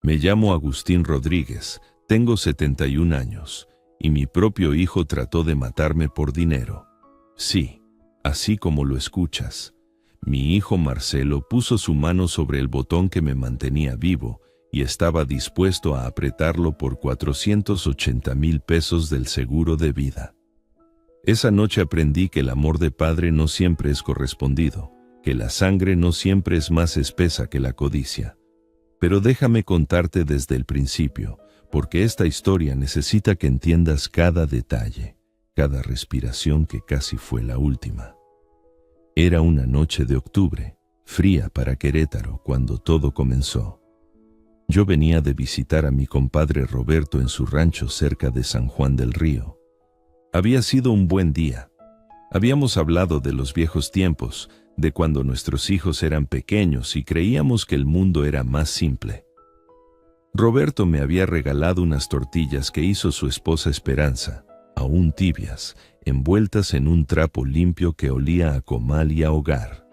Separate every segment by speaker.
Speaker 1: Me llamo Agustín Rodríguez, tengo 71 años, y mi propio hijo trató de matarme por dinero. Sí, así como lo escuchas. Mi hijo Marcelo puso su mano sobre el botón que me mantenía vivo y estaba dispuesto a apretarlo por 480,000 pesos del seguro de vida. Esa noche aprendí que el amor de padre no siempre es correspondido, que la sangre no siempre es más espesa que la codicia. Pero déjame contarte desde el principio, porque esta historia necesita que entiendas cada detalle, cada respiración que casi fue la última. Era una noche de octubre, fría para Querétaro, cuando todo comenzó. Yo venía de visitar a mi compadre Roberto en su rancho cerca de San Juan del Río. Había sido un buen día. Habíamos hablado de los viejos tiempos, de cuando nuestros hijos eran pequeños y creíamos que el mundo era más simple. Roberto me había regalado unas tortillas que hizo su esposa Esperanza, aún tibias, envueltas en un trapo limpio que olía a comal y a hogar.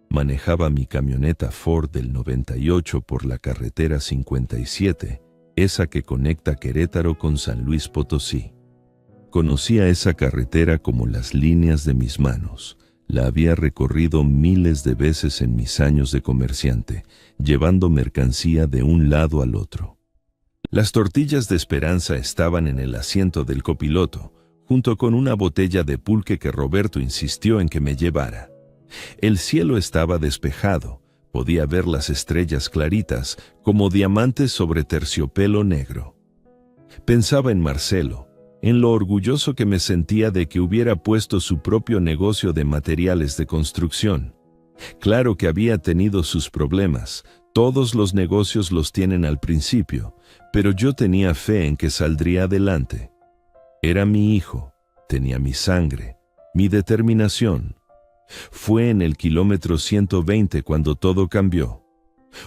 Speaker 1: Manejaba mi camioneta Ford del 98 por la carretera 57, esa que conecta Querétaro con San Luis Potosí. Conocía esa carretera como las líneas de mis manos. La había recorrido miles de veces en mis años de comerciante, llevando mercancía de un lado al otro. Las tortillas de Esperanza estaban en el asiento del copiloto, junto con una botella de pulque que Roberto insistió en que me llevara. El cielo estaba despejado, podía ver las estrellas claritas como diamantes sobre terciopelo negro. Pensaba en Marcelo, en lo orgulloso que me sentía de que hubiera puesto su propio negocio de materiales de construcción. Claro que había tenido sus problemas, todos los negocios los tienen al principio, pero yo tenía fe en que saldría adelante. Era mi hijo, tenía mi sangre, mi determinación. Fue en el kilómetro 120 cuando todo cambió.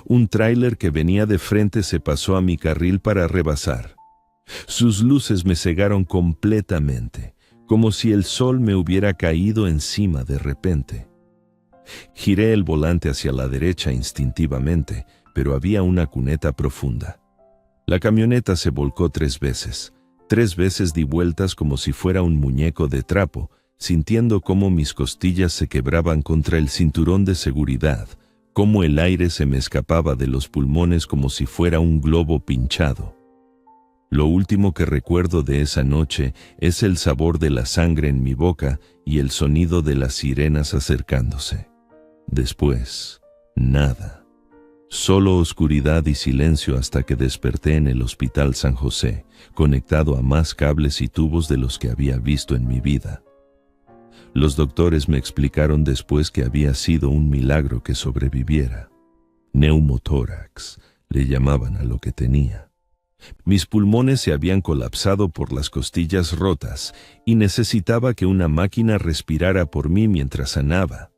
Speaker 1: Un tráiler que venía de frente se pasó a mi carril para rebasar. Sus luces me cegaron completamente, como si el sol me hubiera caído encima de repente. Giré el volante hacia la derecha instintivamente, pero había una cuneta profunda. La camioneta se volcó 3 veces. 3 veces di vueltas como si fuera un muñeco de trapo, sintiendo cómo mis costillas se quebraban contra el cinturón de seguridad, cómo el aire se me escapaba de los pulmones como si fuera un globo pinchado. Lo último que recuerdo de esa noche es el sabor de la sangre en mi boca y el sonido de las sirenas acercándose. Después, nada. Solo oscuridad y silencio hasta que desperté en el Hospital San José, conectado a más cables y tubos de los que había visto en mi vida. Los doctores me explicaron después que había sido un milagro que sobreviviera. Neumotórax, le llamaban a lo que tenía. Mis pulmones se habían colapsado por las costillas rotas y necesitaba que una máquina respirara por mí mientras sanaba.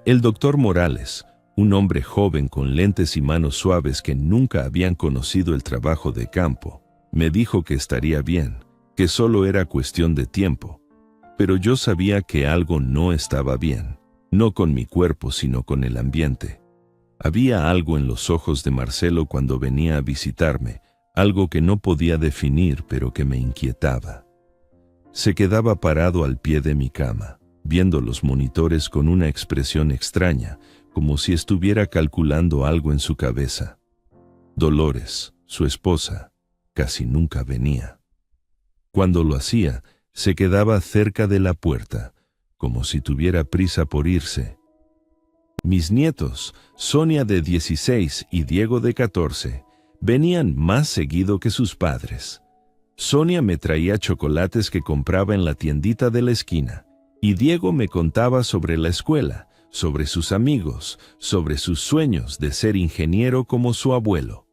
Speaker 1: El doctor Morales, un hombre joven con lentes y manos suaves que nunca habían conocido el trabajo de campo, me dijo que estaría bien, que solo era cuestión de tiempo. Pero yo sabía que algo no estaba bien, no con mi cuerpo sino con el ambiente. Había algo en los ojos de Marcelo cuando venía a visitarme, algo que no podía definir pero que me inquietaba. Se quedaba parado al pie de mi cama, viendo los monitores con una expresión extraña, como si estuviera calculando algo en su cabeza. Dolores, su esposa, casi nunca venía. Cuando lo hacía, se quedaba cerca de la puerta, como si tuviera prisa por irse. Mis nietos, Sonia de 16 y Diego de 14, venían más seguido que sus padres. Sonia me traía chocolates que compraba en la tiendita de la esquina, y Diego me contaba sobre la escuela, sobre sus amigos, sobre sus sueños de ser ingeniero como su abuelo.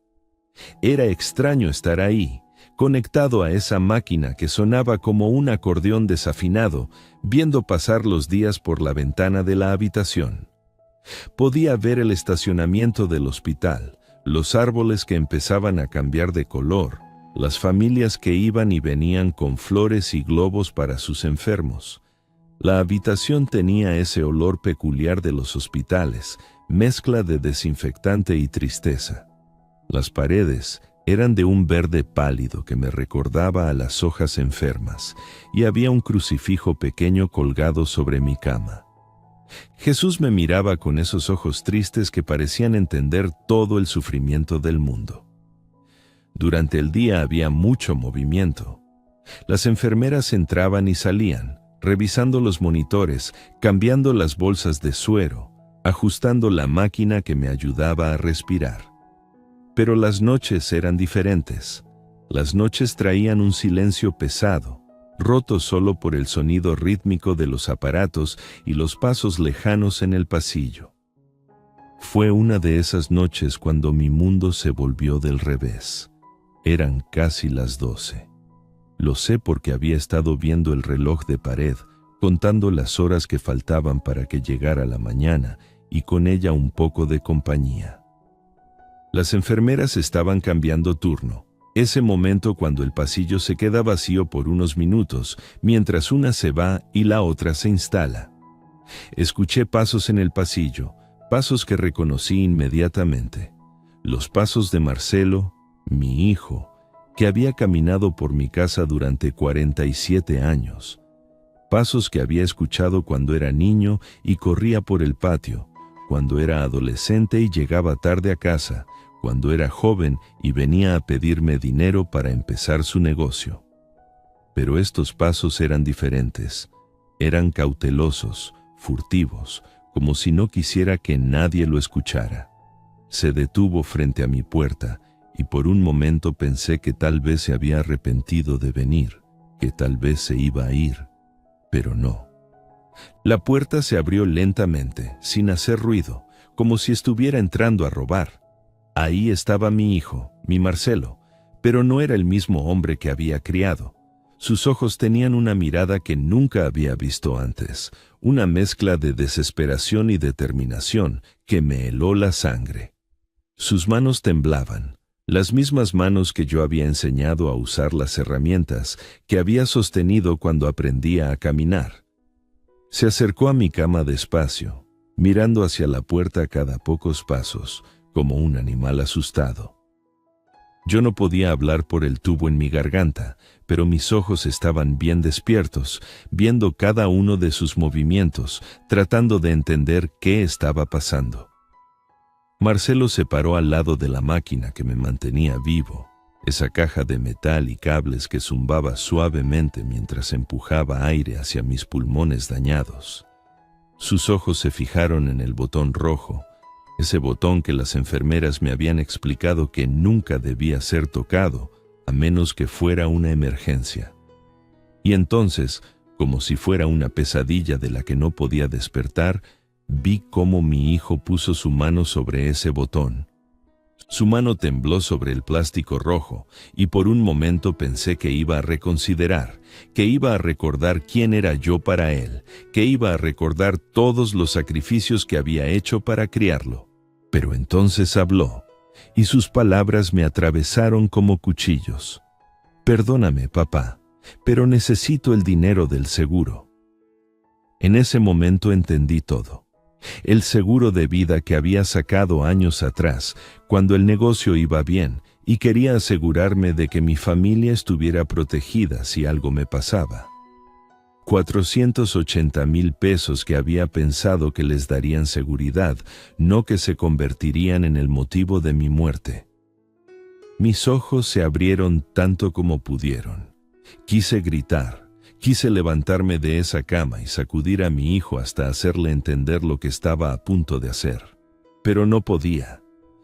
Speaker 1: Era extraño estar ahí, conectado a esa máquina que sonaba como un acordeón desafinado, viendo pasar los días por la ventana de la habitación. Podía ver el estacionamiento del hospital, los árboles que empezaban a cambiar de color, las familias que iban y venían con flores y globos para sus enfermos. La habitación tenía ese olor peculiar de los hospitales, mezcla de desinfectante y tristeza. Las paredes eran de un verde pálido que me recordaba a las hojas enfermas, y había un crucifijo pequeño colgado sobre mi cama. Jesús me miraba con esos ojos tristes que parecían entender todo el sufrimiento del mundo. Durante el día había mucho movimiento. Las enfermeras entraban y salían, revisando los monitores, cambiando las bolsas de suero, ajustando la máquina que me ayudaba a respirar. Pero las noches eran diferentes. Las noches traían un silencio pesado, roto solo por el sonido rítmico de los aparatos y los pasos lejanos en el pasillo. Fue una de esas noches cuando mi mundo se volvió del revés. Eran casi las 12. Lo sé porque había estado viendo el reloj de pared, contando las horas que faltaban para que llegara la mañana y con ella un poco de compañía. Las enfermeras estaban cambiando turno. Ese momento cuando el pasillo se queda vacío por unos minutos, mientras una se va y la otra se instala. Escuché pasos en el pasillo, pasos que reconocí inmediatamente. Los pasos de Marcelo, mi hijo, que había caminado por mi casa durante 47 años. Pasos que había escuchado cuando era niño y corría por el patio, cuando era adolescente y llegaba tarde a casa, cuando era joven y venía a pedirme dinero para empezar su negocio. Pero estos pasos eran diferentes. Eran cautelosos, furtivos, como si no quisiera que nadie lo escuchara. Se detuvo frente a mi puerta y por un momento pensé que tal vez se había arrepentido de venir, que tal vez se iba a ir, pero no. La puerta se abrió lentamente, sin hacer ruido, como si estuviera entrando a robar. Ahí estaba mi hijo, mi Marcelo, pero no era el mismo hombre que había criado. Sus ojos tenían una mirada que nunca había visto antes, una mezcla de desesperación y determinación que me heló la sangre. Sus manos temblaban, las mismas manos que yo había enseñado a usar las herramientas que había sostenido cuando aprendía a caminar. Se acercó a mi cama despacio, mirando hacia la puerta cada pocos pasos, como un animal asustado. Yo no podía hablar por el tubo en mi garganta, pero mis ojos estaban bien despiertos, viendo cada uno de sus movimientos, tratando de entender qué estaba pasando. Marcelo se paró al lado de la máquina que me mantenía vivo, esa caja de metal y cables que zumbaba suavemente mientras empujaba aire hacia mis pulmones dañados. Sus ojos se fijaron en el botón rojo, ese botón que las enfermeras me habían explicado que nunca debía ser tocado, a menos que fuera una emergencia. Y entonces, como si fuera una pesadilla de la que no podía despertar, vi cómo mi hijo puso su mano sobre ese botón. Su mano tembló sobre el plástico rojo, y por un momento pensé que iba a reconsiderar, que iba a recordar quién era yo para él, que iba a recordar todos los sacrificios que había hecho para criarlo. Pero entonces habló, y sus palabras me atravesaron como cuchillos. «Perdóname, papá, pero necesito el dinero del seguro». En ese momento entendí todo. El seguro de vida que había sacado años atrás, cuando el negocio iba bien, y quería asegurarme de que mi familia estuviera protegida si algo me pasaba. 480,000 pesos que había pensado que les darían seguridad, no que se convertirían en el motivo de mi muerte. Mis ojos se abrieron tanto como pudieron. Quise gritar, quise levantarme de esa cama y sacudir a mi hijo hasta hacerle entender lo que estaba a punto de hacer. Pero no podía.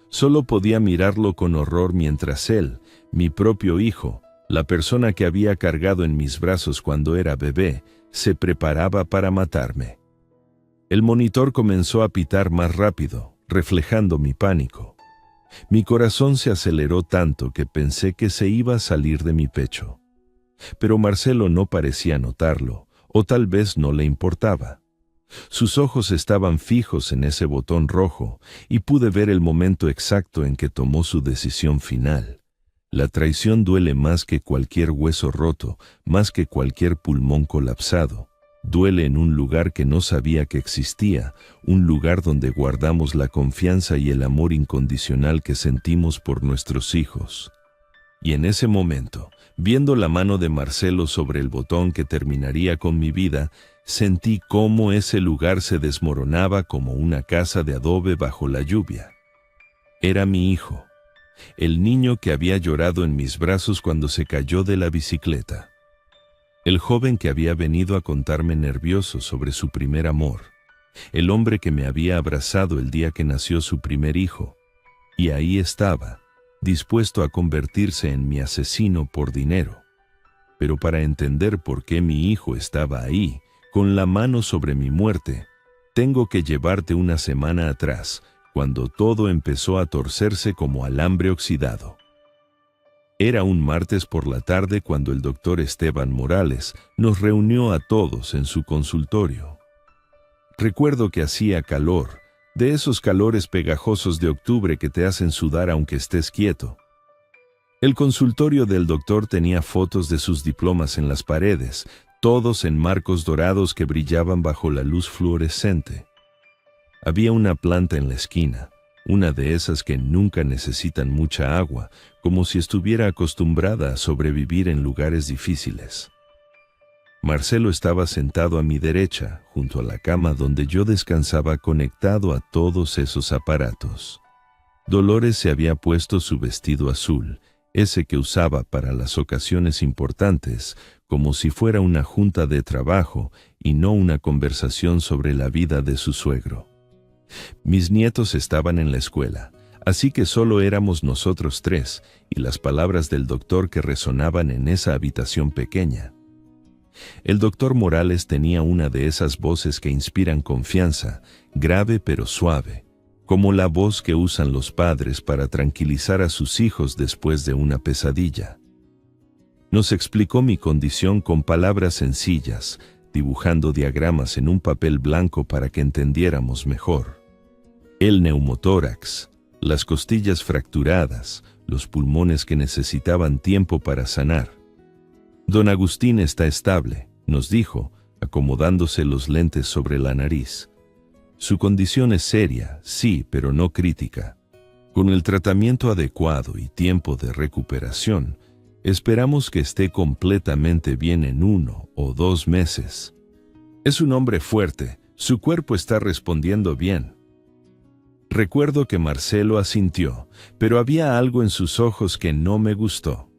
Speaker 1: Solo podía mirarlo con horror mientras él, mi propio hijo, la persona que había cargado en mis brazos cuando era bebé, se preparaba para matarme. El monitor comenzó a pitar más rápido, reflejando mi pánico. Mi corazón se aceleró tanto que pensé que se iba a salir de mi pecho. Pero Marcelo no parecía notarlo, o tal vez no le importaba. Sus ojos estaban fijos en ese botón rojo, y pude ver el momento exacto en que tomó su decisión final. La traición duele más que cualquier hueso roto, más que cualquier pulmón colapsado. Duele en un lugar que no sabía que existía, un lugar donde guardamos la confianza y el amor incondicional que sentimos por nuestros hijos. Y en ese momento, viendo la mano de Marcelo sobre el botón que terminaría con mi vida, sentí cómo ese lugar se desmoronaba como una casa de adobe bajo la lluvia. Era mi hijo, el niño que había llorado en mis brazos cuando se cayó de la bicicleta. El joven que había venido a contarme nervioso sobre su primer amor. El hombre que me había abrazado el día que nació su primer hijo. Y ahí estaba, dispuesto a convertirse en mi asesino por dinero. Pero para entender por qué mi hijo estaba ahí, con la mano sobre mi muerte, tengo que llevarte una semana atrás, cuando todo empezó a torcerse como alambre oxidado. Era un martes por la tarde cuando el doctor Esteban Morales nos reunió a todos en su consultorio. Recuerdo que hacía calor, de esos calores pegajosos de octubre que te hacen sudar aunque estés quieto. El consultorio del doctor tenía fotos de sus diplomas en las paredes, todos en marcos dorados que brillaban bajo la luz fluorescente. Había una planta en la esquina, una de esas que nunca necesitan mucha agua, como si estuviera acostumbrada a sobrevivir en lugares difíciles. Marcelo estaba sentado a mi derecha, junto a la cama donde yo descansaba conectado a todos esos aparatos. Dolores se había puesto su vestido azul, ese que usaba para las ocasiones importantes, como si fuera una junta de trabajo y no una conversación sobre la vida de su suegro. Mis nietos estaban en la escuela, así que solo éramos nosotros tres y las palabras del doctor que resonaban en esa habitación pequeña. El doctor Morales tenía una de esas voces que inspiran confianza, grave pero suave, como la voz que usan los padres para tranquilizar a sus hijos después de una pesadilla. Nos explicó mi condición con palabras sencillas, dibujando diagramas en un papel blanco para que entendiéramos mejor. El neumotórax, las costillas fracturadas, los pulmones que necesitaban tiempo para sanar. Don Agustín está estable, nos dijo, acomodándose los lentes sobre la nariz. Su condición es seria, sí, pero no crítica. Con el tratamiento adecuado y tiempo de recuperación, esperamos que esté completamente bien en 1 o 2 meses. Es un hombre fuerte, su cuerpo está respondiendo bien. Recuerdo que Marcelo asintió, pero había algo en sus ojos que no me gustó.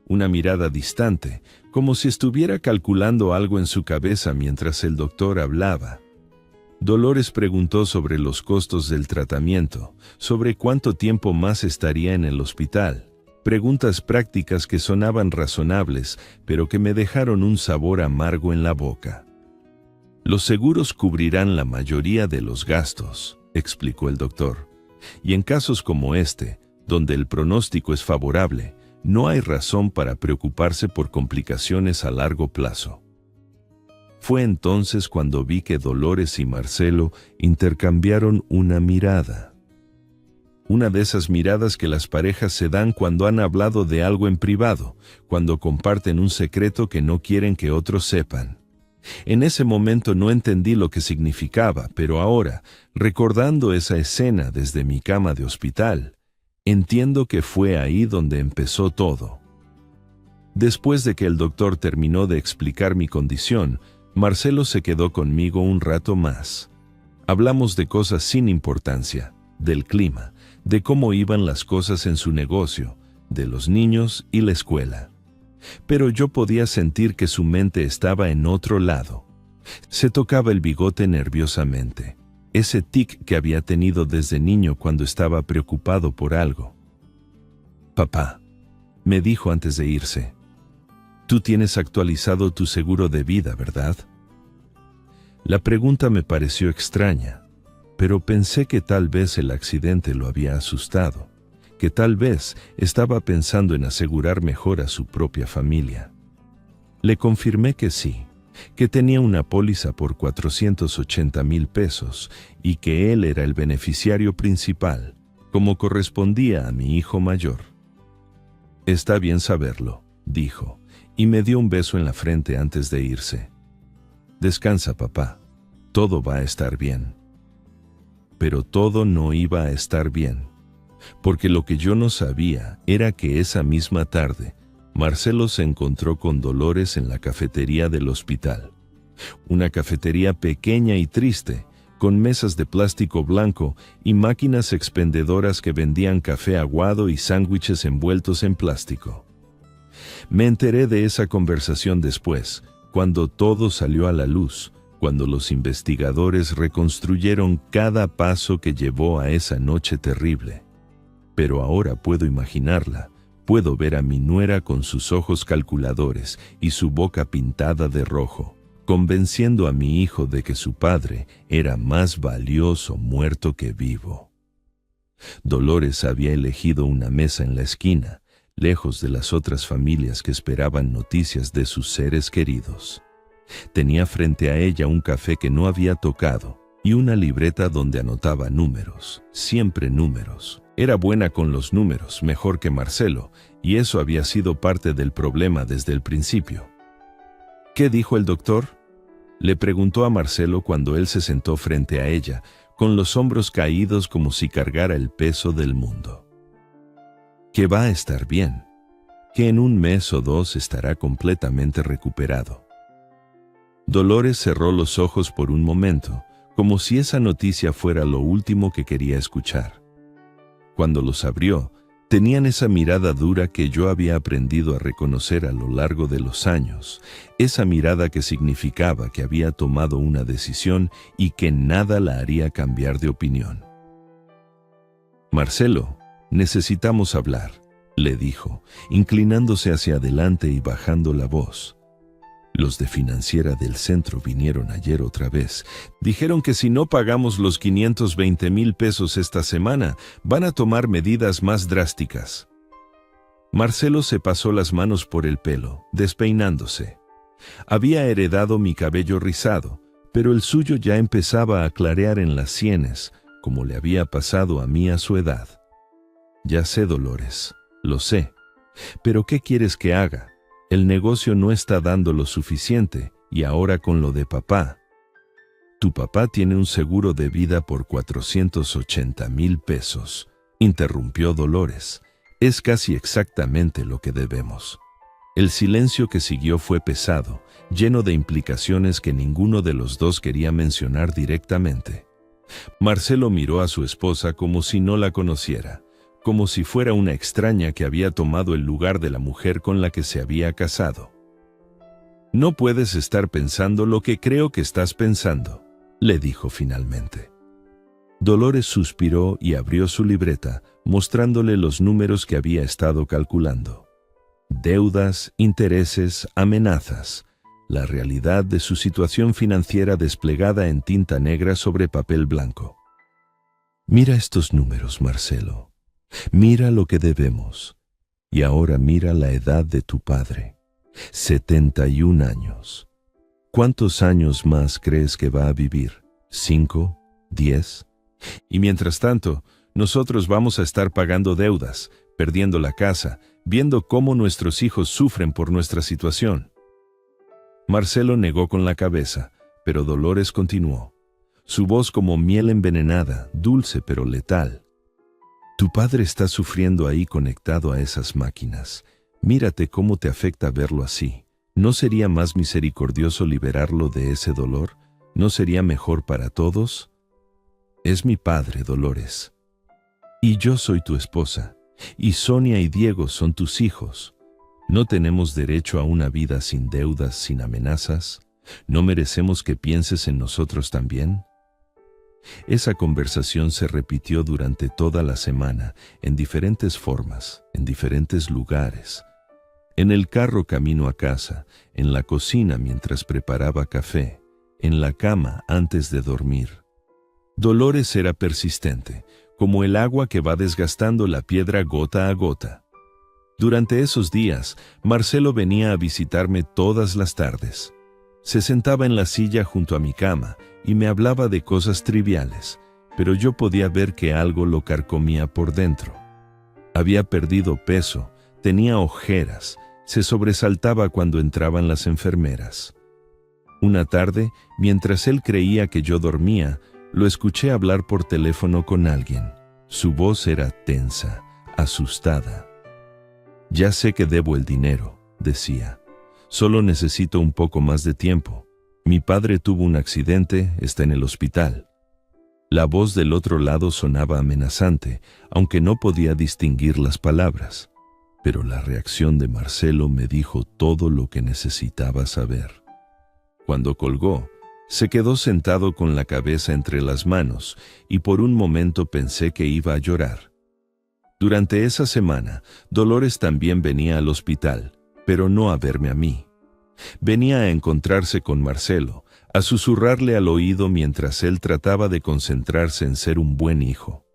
Speaker 1: Una mirada distante, como si estuviera calculando algo en su cabeza mientras el doctor hablaba. Dolores preguntó sobre los costos del tratamiento, sobre cuánto tiempo más estaría en el hospital. Preguntas prácticas que sonaban razonables, pero que me dejaron un sabor amargo en la boca. Los seguros cubrirán la mayoría de los gastos, explicó el doctor. Y en casos como este, donde el pronóstico es favorable, no hay razón para preocuparse por complicaciones a largo plazo. Fue entonces cuando vi que Dolores y Marcelo intercambiaron una mirada. Una de esas miradas que las parejas se dan cuando han hablado de algo en privado, cuando comparten un secreto que no quieren que otros sepan. En ese momento no entendí lo que significaba, pero ahora, recordando esa escena desde mi cama de hospital, entiendo que fue ahí donde empezó todo. Después de que el doctor terminó de explicar mi condición, Marcelo se quedó conmigo un rato más. Hablamos de cosas sin importancia, del clima, de cómo iban las cosas en su negocio, de los niños y la escuela. Pero yo podía sentir que su mente estaba en otro lado. Se tocaba el bigote nerviosamente, ese tic que había tenido desde niño cuando estaba preocupado por algo. «Papá», me dijo antes de irse, «tú tienes actualizado tu seguro de vida, ¿verdad?» La pregunta me pareció extraña, pero pensé que tal vez el accidente lo había asustado, que tal vez estaba pensando en asegurar mejor a su propia familia. Le confirmé que sí, que tenía una póliza por 480,000 pesos y que él era el beneficiario principal, como correspondía a mi hijo mayor. «Está bien saberlo», dijo, y me dio un beso en la frente antes de irse. Descansa, papá. Todo va a estar bien. Pero todo no iba a estar bien, porque lo que yo no sabía era que esa misma tarde, Marcelo se encontró con Dolores en la cafetería del hospital. Una cafetería pequeña y triste, con mesas de plástico blanco y máquinas expendedoras que vendían café aguado y sándwiches envueltos en plástico. Me enteré de esa conversación después, cuando todo salió a la luz, cuando los investigadores reconstruyeron cada paso que llevó a esa noche terrible. Pero ahora puedo imaginarla, puedo ver a mi nuera con sus ojos calculadores y su boca pintada de rojo, convenciendo a mi hijo de que su padre era más valioso muerto que vivo. Dolores había elegido una mesa en la esquina, lejos de las otras familias que esperaban noticias de sus seres queridos. Tenía frente a ella un café que no había tocado y una libreta donde anotaba números, siempre números. Era buena con los números, mejor que Marcelo, y eso había sido parte del problema desde el principio. ¿Qué dijo el doctor?, le preguntó a Marcelo cuando él se sentó frente a ella, con los hombros caídos como si cargara el peso del mundo. Que va a estar bien, que en 1 mes o 2 estará completamente recuperado. Dolores cerró los ojos por un momento, como si esa noticia fuera lo último que quería escuchar. Cuando los abrió, tenían esa mirada dura que yo había aprendido a reconocer a lo largo de los años, esa mirada que significaba que había tomado una decisión y que nada la haría cambiar de opinión. Marcelo, necesitamos hablar, le dijo, inclinándose hacia adelante y bajando la voz. Los de Financiera del Centro vinieron ayer otra vez. Dijeron que si no pagamos los 520,000 pesos esta semana, van a tomar medidas más drásticas. Marcelo se pasó las manos por el pelo, despeinándose. Había heredado mi cabello rizado, pero el suyo ya empezaba a clarear en las sienes, como le había pasado a mí a su edad. Ya sé, Dolores, lo sé. Pero ¿qué quieres que haga? El negocio no está dando lo suficiente, y ahora con lo de papá. Tu papá tiene un seguro de vida por 480,000 pesos, interrumpió Dolores. Es casi exactamente lo que debemos. El silencio que siguió fue pesado, lleno de implicaciones que ninguno de los dos quería mencionar directamente. Marcelo miró a su esposa como si no la conociera, como si fuera una extraña que había tomado el lugar de la mujer con la que se había casado. No puedes estar pensando lo que creo que estás pensando, le dijo finalmente. Dolores suspiró y abrió su libreta, mostrándole los números que había estado calculando. Deudas, intereses, amenazas, la realidad de su situación financiera desplegada en tinta negra sobre papel blanco. Mira estos números, Marcelo. Mira lo que debemos. Y ahora mira la edad de tu padre. 71 años. ¿Cuántos años más crees que va a vivir? ¿5? ¿10? Y mientras tanto, nosotros vamos a estar pagando deudas, perdiendo la casa, viendo cómo nuestros hijos sufren por nuestra situación. Marcelo negó con la cabeza, pero Dolores continuó. Su voz como miel envenenada, dulce pero letal. Tu padre está sufriendo ahí conectado a esas máquinas. Mírate cómo te afecta verlo así. ¿No sería más misericordioso liberarlo de ese dolor? ¿No sería mejor para todos? Es mi padre, Dolores. Y yo soy tu esposa. Y Sonia y Diego son tus hijos. ¿No tenemos derecho a una vida sin deudas, sin amenazas? ¿No merecemos que pienses en nosotros también? Esa conversación se repitió durante toda la semana, en diferentes formas, en diferentes lugares. En el carro camino a casa, en la cocina mientras preparaba café, en la cama antes de dormir. Dolores era persistente, como el agua que va desgastando la piedra gota a gota. Durante esos días, Marcelo venía a visitarme todas las tardes. Se sentaba en la silla junto a mi cama y me hablaba de cosas triviales, pero yo podía ver que algo lo carcomía por dentro. Había perdido peso, tenía ojeras, se sobresaltaba cuando entraban las enfermeras. Una tarde, mientras él creía que yo dormía, lo escuché hablar por teléfono con alguien. Su voz era tensa, asustada. «Ya sé que debo el dinero», decía. «Solo necesito un poco más de tiempo. Mi padre tuvo un accidente, está en el hospital». La voz del otro lado sonaba amenazante, aunque no podía distinguir las palabras. Pero la reacción de Marcelo me dijo todo lo que necesitaba saber. Cuando colgó, se quedó sentado con la cabeza entre las manos y por un momento pensé que iba a llorar. Durante esa semana, Dolores también venía al hospital, pero no a verme a mí. Venía a encontrarse con Marcelo, a susurrarle al oído mientras él trataba de concentrarse en ser un buen hijo.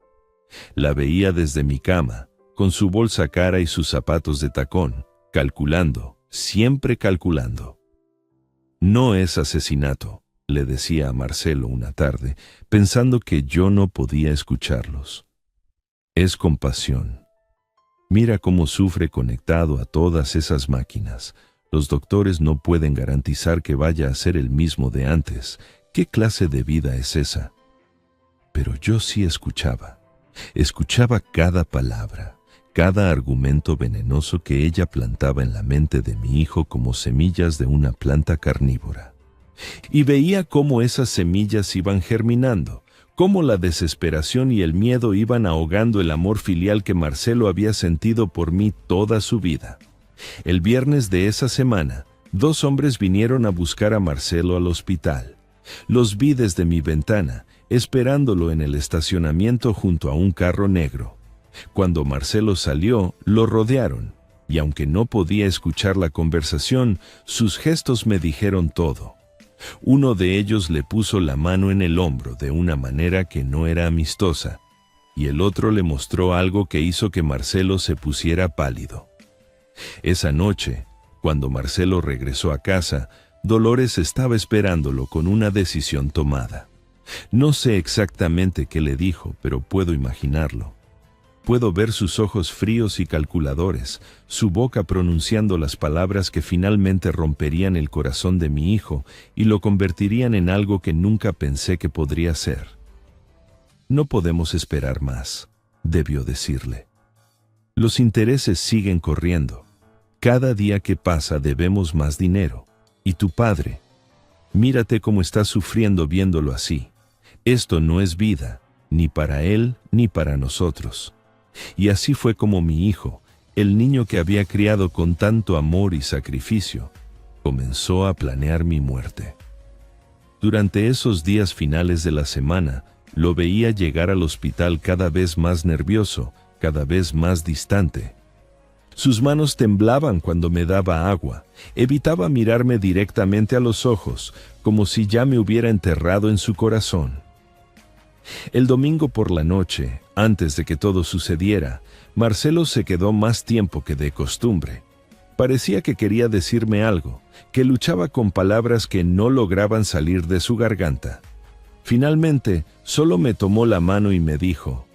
Speaker 1: La veía desde mi cama, con su bolsa cara y sus zapatos de tacón, calculando, siempre calculando. «No es asesinato», le decía a Marcelo una tarde, pensando que yo no podía escucharlos. «Es compasión. Mira cómo sufre conectado a todas esas máquinas. Los doctores no pueden garantizar que vaya a ser el mismo de antes. ¿Qué clase de vida es esa?». Pero yo sí escuchaba. Escuchaba cada palabra, cada argumento venenoso que ella plantaba en la mente de mi hijo como semillas de una planta carnívora. Y veía cómo esas semillas iban germinando, cómo la desesperación y el miedo iban ahogando el amor filial que Marcelo había sentido por mí toda su vida. El viernes de esa semana, 2 hombres vinieron a buscar a Marcelo al hospital. Los vi desde mi ventana, esperándolo en el estacionamiento junto a un carro negro. Cuando Marcelo salió, lo rodearon, y aunque no podía escuchar la conversación, sus gestos me dijeron todo. Uno de ellos le puso la mano en el hombro de una manera que no era amistosa, y el otro le mostró algo que hizo que Marcelo se pusiera pálido. Esa noche, cuando Marcelo regresó a casa, Dolores estaba esperándolo con una decisión tomada. No sé exactamente qué le dijo, pero puedo imaginarlo. Puedo ver sus ojos fríos y calculadores, su boca pronunciando las palabras que finalmente romperían el corazón de mi hijo y lo convertirían en algo que nunca pensé que podría ser. «No podemos esperar más», debió decirle. «Los intereses siguen corriendo. Cada día que pasa debemos más dinero. Y tu padre, mírate cómo está sufriendo viéndolo así. Esto no es vida, ni para él ni para nosotros». Y así fue como mi hijo, el niño que había criado con tanto amor y sacrificio, comenzó a planear mi muerte. Durante esos días finales de la semana, lo veía llegar al hospital cada vez más nervioso, cada vez más distante. Sus manos temblaban cuando me daba agua, evitaba mirarme directamente a los ojos, como si ya me hubiera enterrado en su corazón. El domingo por la noche, antes de que todo sucediera, Marcelo se quedó más tiempo que de costumbre. Parecía que quería decirme algo, que luchaba con palabras que no lograban salir de su garganta. Finalmente, solo me tomó la mano y me dijo: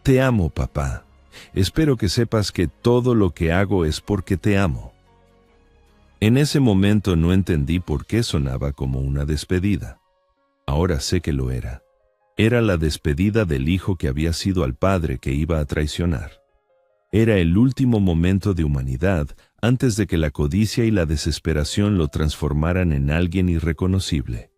Speaker 1: «Te amo, papá. Espero que sepas que todo lo que hago es porque te amo». En ese momento no entendí por qué sonaba como una despedida. Ahora sé que lo era. Era la despedida del hijo que había sido al padre que iba a traicionar. Era el último momento de humanidad antes de que la codicia y la desesperación lo transformaran en alguien irreconocible.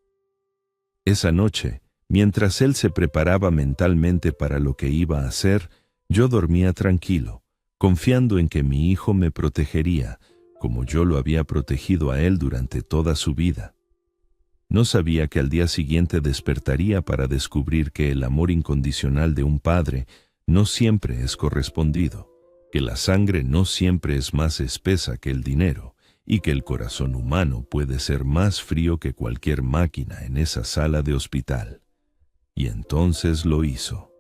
Speaker 1: Esa noche, mientras él se preparaba mentalmente para lo que iba a hacer, yo dormía tranquilo, confiando en que mi hijo me protegería, como yo lo había protegido a él durante toda su vida. No sabía que al día siguiente despertaría para descubrir que el amor incondicional de un padre no siempre es correspondido, que la sangre no siempre es más espesa que el dinero y que el corazón humano puede ser más frío que cualquier máquina en esa sala de hospital. Y entonces lo hizo.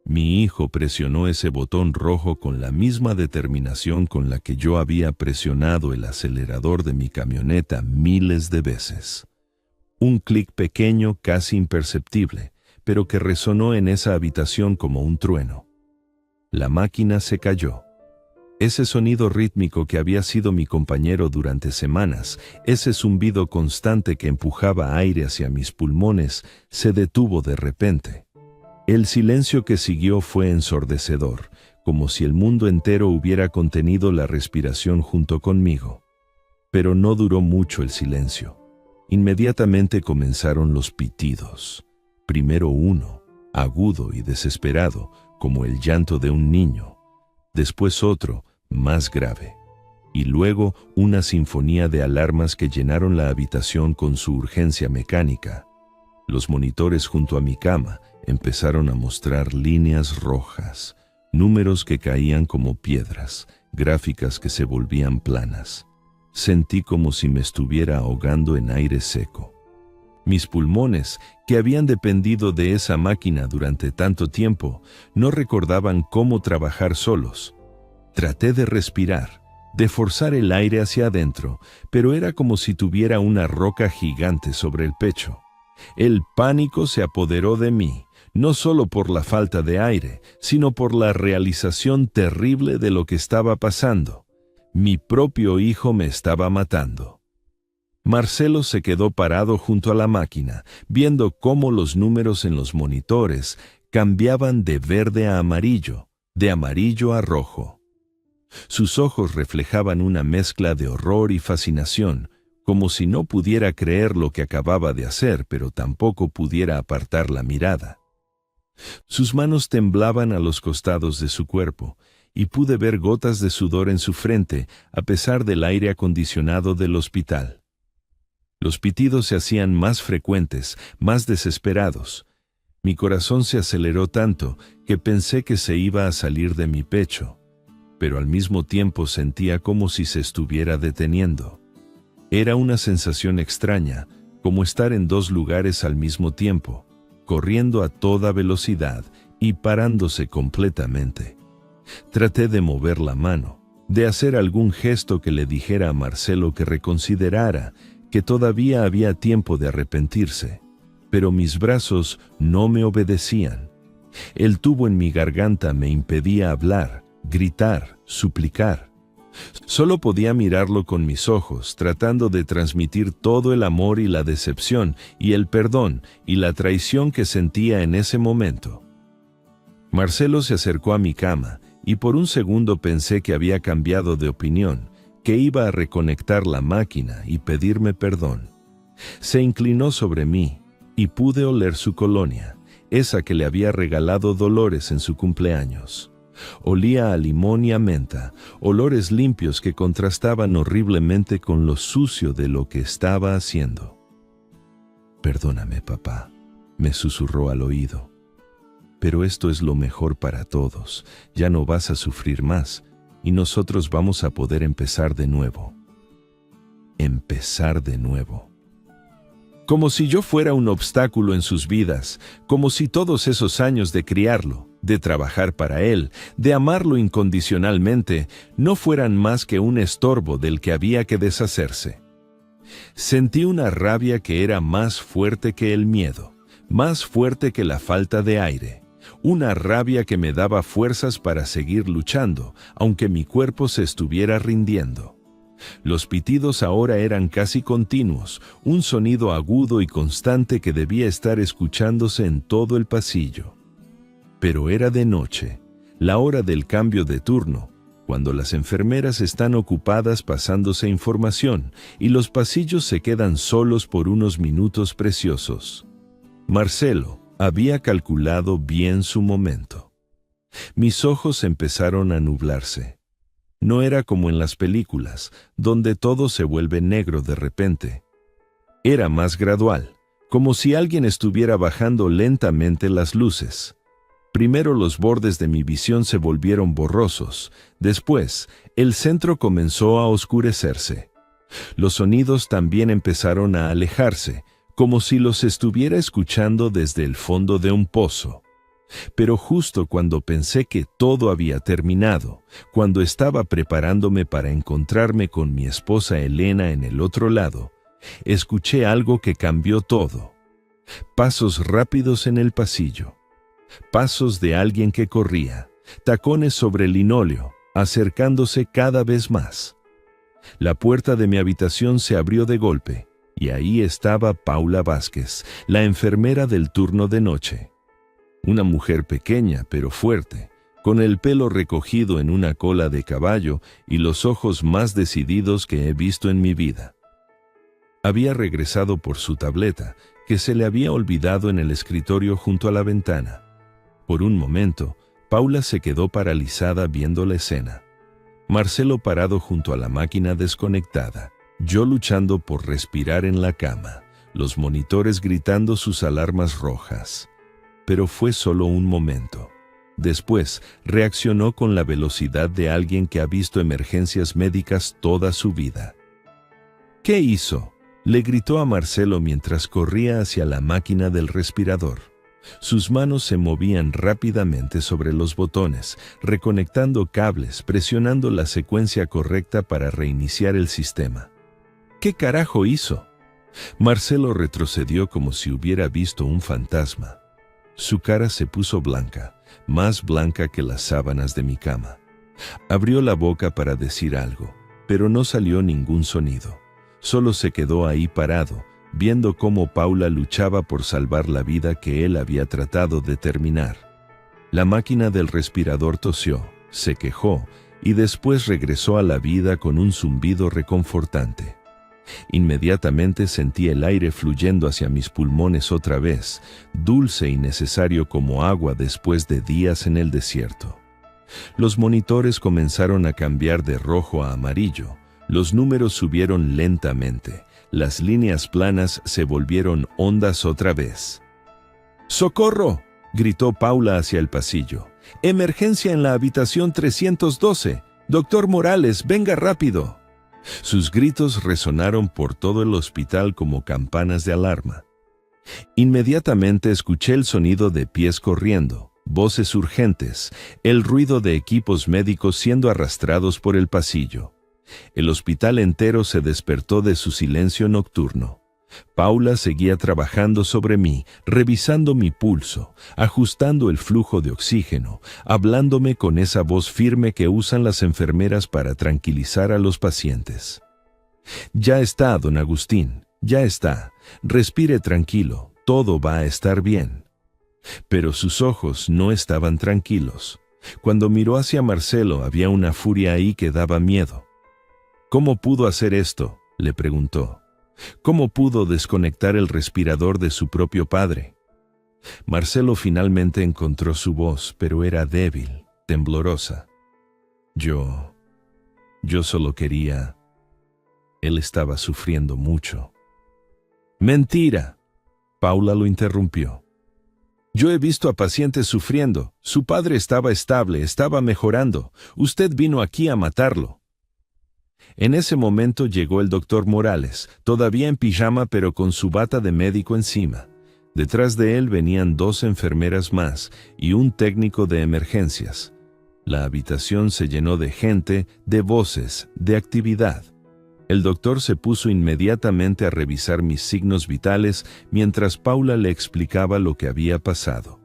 Speaker 1: Mi hijo presionó ese botón rojo con la misma determinación con la que yo había presionado el acelerador de mi camioneta miles de veces. Un clic pequeño, casi imperceptible, pero que resonó en esa habitación como un trueno. La máquina se cayó. Ese sonido rítmico que había sido mi compañero durante semanas, ese zumbido constante que empujaba aire hacia mis pulmones, se detuvo de repente. El silencio que siguió fue ensordecedor, como si el mundo entero hubiera contenido la respiración junto conmigo. Pero no duró mucho el silencio. Inmediatamente comenzaron los pitidos. Primero uno, agudo y desesperado, como el llanto de un niño. Después otro, más grave. Y luego una sinfonía de alarmas que llenaron la habitación con su urgencia mecánica. Los monitores junto a mi cama empezaron a mostrar líneas rojas, números que caían como piedras, gráficas que se volvían planas. Sentí como si me estuviera ahogando en aire seco. Mis pulmones, que habían dependido de esa máquina durante tanto tiempo, no recordaban cómo trabajar solos. Traté de respirar, de forzar el aire hacia adentro, pero era como si tuviera una roca gigante sobre el pecho. El pánico se apoderó de mí, no solo por la falta de aire, sino por la realización terrible de lo que estaba pasando. Mi propio hijo me estaba matando. Marcelo se quedó parado junto a la máquina, viendo cómo los números en los monitores cambiaban de verde a amarillo, de amarillo a rojo. Sus ojos reflejaban una mezcla de horror y fascinación, como si no pudiera creer lo que acababa de hacer, pero tampoco pudiera apartar la mirada. Sus manos temblaban a los costados de su cuerpo, y pude ver gotas de sudor en su frente, a pesar del aire acondicionado del hospital. Los pitidos se hacían más frecuentes, más desesperados. Mi corazón se aceleró tanto que pensé que se iba a salir de mi pecho, pero al mismo tiempo sentía como si se estuviera deteniendo. Era una sensación extraña, como estar en dos lugares al mismo tiempo, corriendo a toda velocidad y parándose completamente. Traté de mover la mano, de hacer algún gesto que le dijera a Marcelo que reconsiderara, que todavía había tiempo de arrepentirse, pero mis brazos no me obedecían. El tubo en mi garganta me impedía hablar, gritar, suplicar. Solo podía mirarlo con mis ojos, tratando de transmitir todo el amor y la decepción, y el perdón y la traición que sentía en ese momento. Marcelo se acercó a mi cama, y por un segundo pensé que había cambiado de opinión, que iba a reconectar la máquina y pedirme perdón. Se inclinó sobre mí, y pude oler su colonia, esa que le había regalado Dolores en su cumpleaños. Olía a limón y a menta, olores limpios que contrastaban horriblemente con lo sucio de lo que estaba haciendo. «Perdóname, papá», me susurró al oído. «Pero esto es lo mejor para todos. Ya no vas a sufrir más, y nosotros vamos a poder empezar de nuevo». Empezar de nuevo. Como si yo fuera un obstáculo en sus vidas, como si todos esos años de criarlo, de trabajar para él, de amarlo incondicionalmente, no fueran más que un estorbo del que había que deshacerse. Sentí una rabia que era más fuerte que el miedo, más fuerte que la falta de aire, una rabia que me daba fuerzas para seguir luchando, aunque mi cuerpo se estuviera rindiendo. Los pitidos ahora eran casi continuos, un sonido agudo y constante que debía estar escuchándose en todo el pasillo. Pero era de noche, la hora del cambio de turno, cuando las enfermeras están ocupadas pasándose información y los pasillos se quedan solos por unos minutos preciosos. Marcelo había calculado bien su momento. Mis ojos empezaron a nublarse. No era como en las películas, donde todo se vuelve negro de repente. Era más gradual, como si alguien estuviera bajando lentamente las luces. Primero los bordes de mi visión se volvieron borrosos, después el centro comenzó a oscurecerse. Los sonidos también empezaron a alejarse, como si los estuviera escuchando desde el fondo de un pozo. Pero justo cuando pensé que todo había terminado, cuando estaba preparándome para encontrarme con mi esposa Elena en el otro lado, escuché algo que cambió todo. Pasos rápidos en el pasillo. Pasos de alguien que corría, tacones sobre el linóleo, acercándose cada vez más. La puerta de mi habitación se abrió de golpe, y ahí estaba Paula Vázquez, la enfermera del turno de noche. Una mujer pequeña pero fuerte, con el pelo recogido en una cola de caballo y los ojos más decididos que he visto en mi vida. Había regresado por su tableta, que se le había olvidado en el escritorio junto a la ventana. Por un momento, Paula se quedó paralizada viendo la escena. Marcelo parado junto a la máquina desconectada, yo luchando por respirar en la cama, los monitores gritando sus alarmas rojas. Pero fue solo un momento. Después, reaccionó con la velocidad de alguien que ha visto emergencias médicas toda su vida. ¿Qué hizo?, le gritó a Marcelo mientras corría hacia la máquina del respirador. Sus manos se movían rápidamente sobre los botones, reconectando cables, presionando la secuencia correcta para reiniciar el sistema. ¿Qué carajo hizo? Marcelo retrocedió como si hubiera visto un fantasma. Su cara se puso blanca, más blanca que las sábanas de mi cama. Abrió la boca para decir algo, pero no salió ningún sonido. Solo se quedó ahí parado, viendo cómo Paula luchaba por salvar la vida que él había tratado de terminar. La máquina del respirador tosió, se quejó y después regresó a la vida con un zumbido reconfortante. Inmediatamente sentí el aire fluyendo hacia mis pulmones otra vez, dulce y necesario como agua después de días en el desierto. Los monitores comenzaron a cambiar de rojo a amarillo, los números subieron lentamente, las líneas planas se volvieron ondas otra vez. ¡Socorro!, gritó Paula hacia el pasillo. ¡Emergencia en la habitación 312! ¡Doctor Morales, venga rápido! Sus gritos resonaron por todo el hospital como campanas de alarma. Inmediatamente escuché el sonido de pies corriendo, voces urgentes, el ruido de equipos médicos siendo arrastrados por el pasillo. El hospital entero se despertó de su silencio nocturno. Paula seguía trabajando sobre mí, revisando mi pulso, ajustando el flujo de oxígeno, hablándome con esa voz firme que usan las enfermeras para tranquilizar a los pacientes. Ya está, don Agustín, ya está. Respire tranquilo, todo va a estar bien. Pero sus ojos no estaban tranquilos. Cuando miró hacia Marcelo había una furia ahí que daba miedo. ¿Cómo pudo hacer esto?, le preguntó. ¿Cómo pudo desconectar el respirador de su propio padre? Marcelo finalmente encontró su voz, pero era débil, temblorosa. Yo solo quería... Él estaba sufriendo mucho. ¡Mentira!, Paula lo interrumpió. Yo he visto a pacientes sufriendo. Su padre estaba estable, estaba mejorando. Usted vino aquí a matarlo. En ese momento llegó el doctor Morales, todavía en pijama pero con su bata de médico encima. Detrás de él venían 2 enfermeras más y un técnico de emergencias. La habitación se llenó de gente, de voces, de actividad. El doctor se puso inmediatamente a revisar mis signos vitales mientras Paula le explicaba lo que había pasado.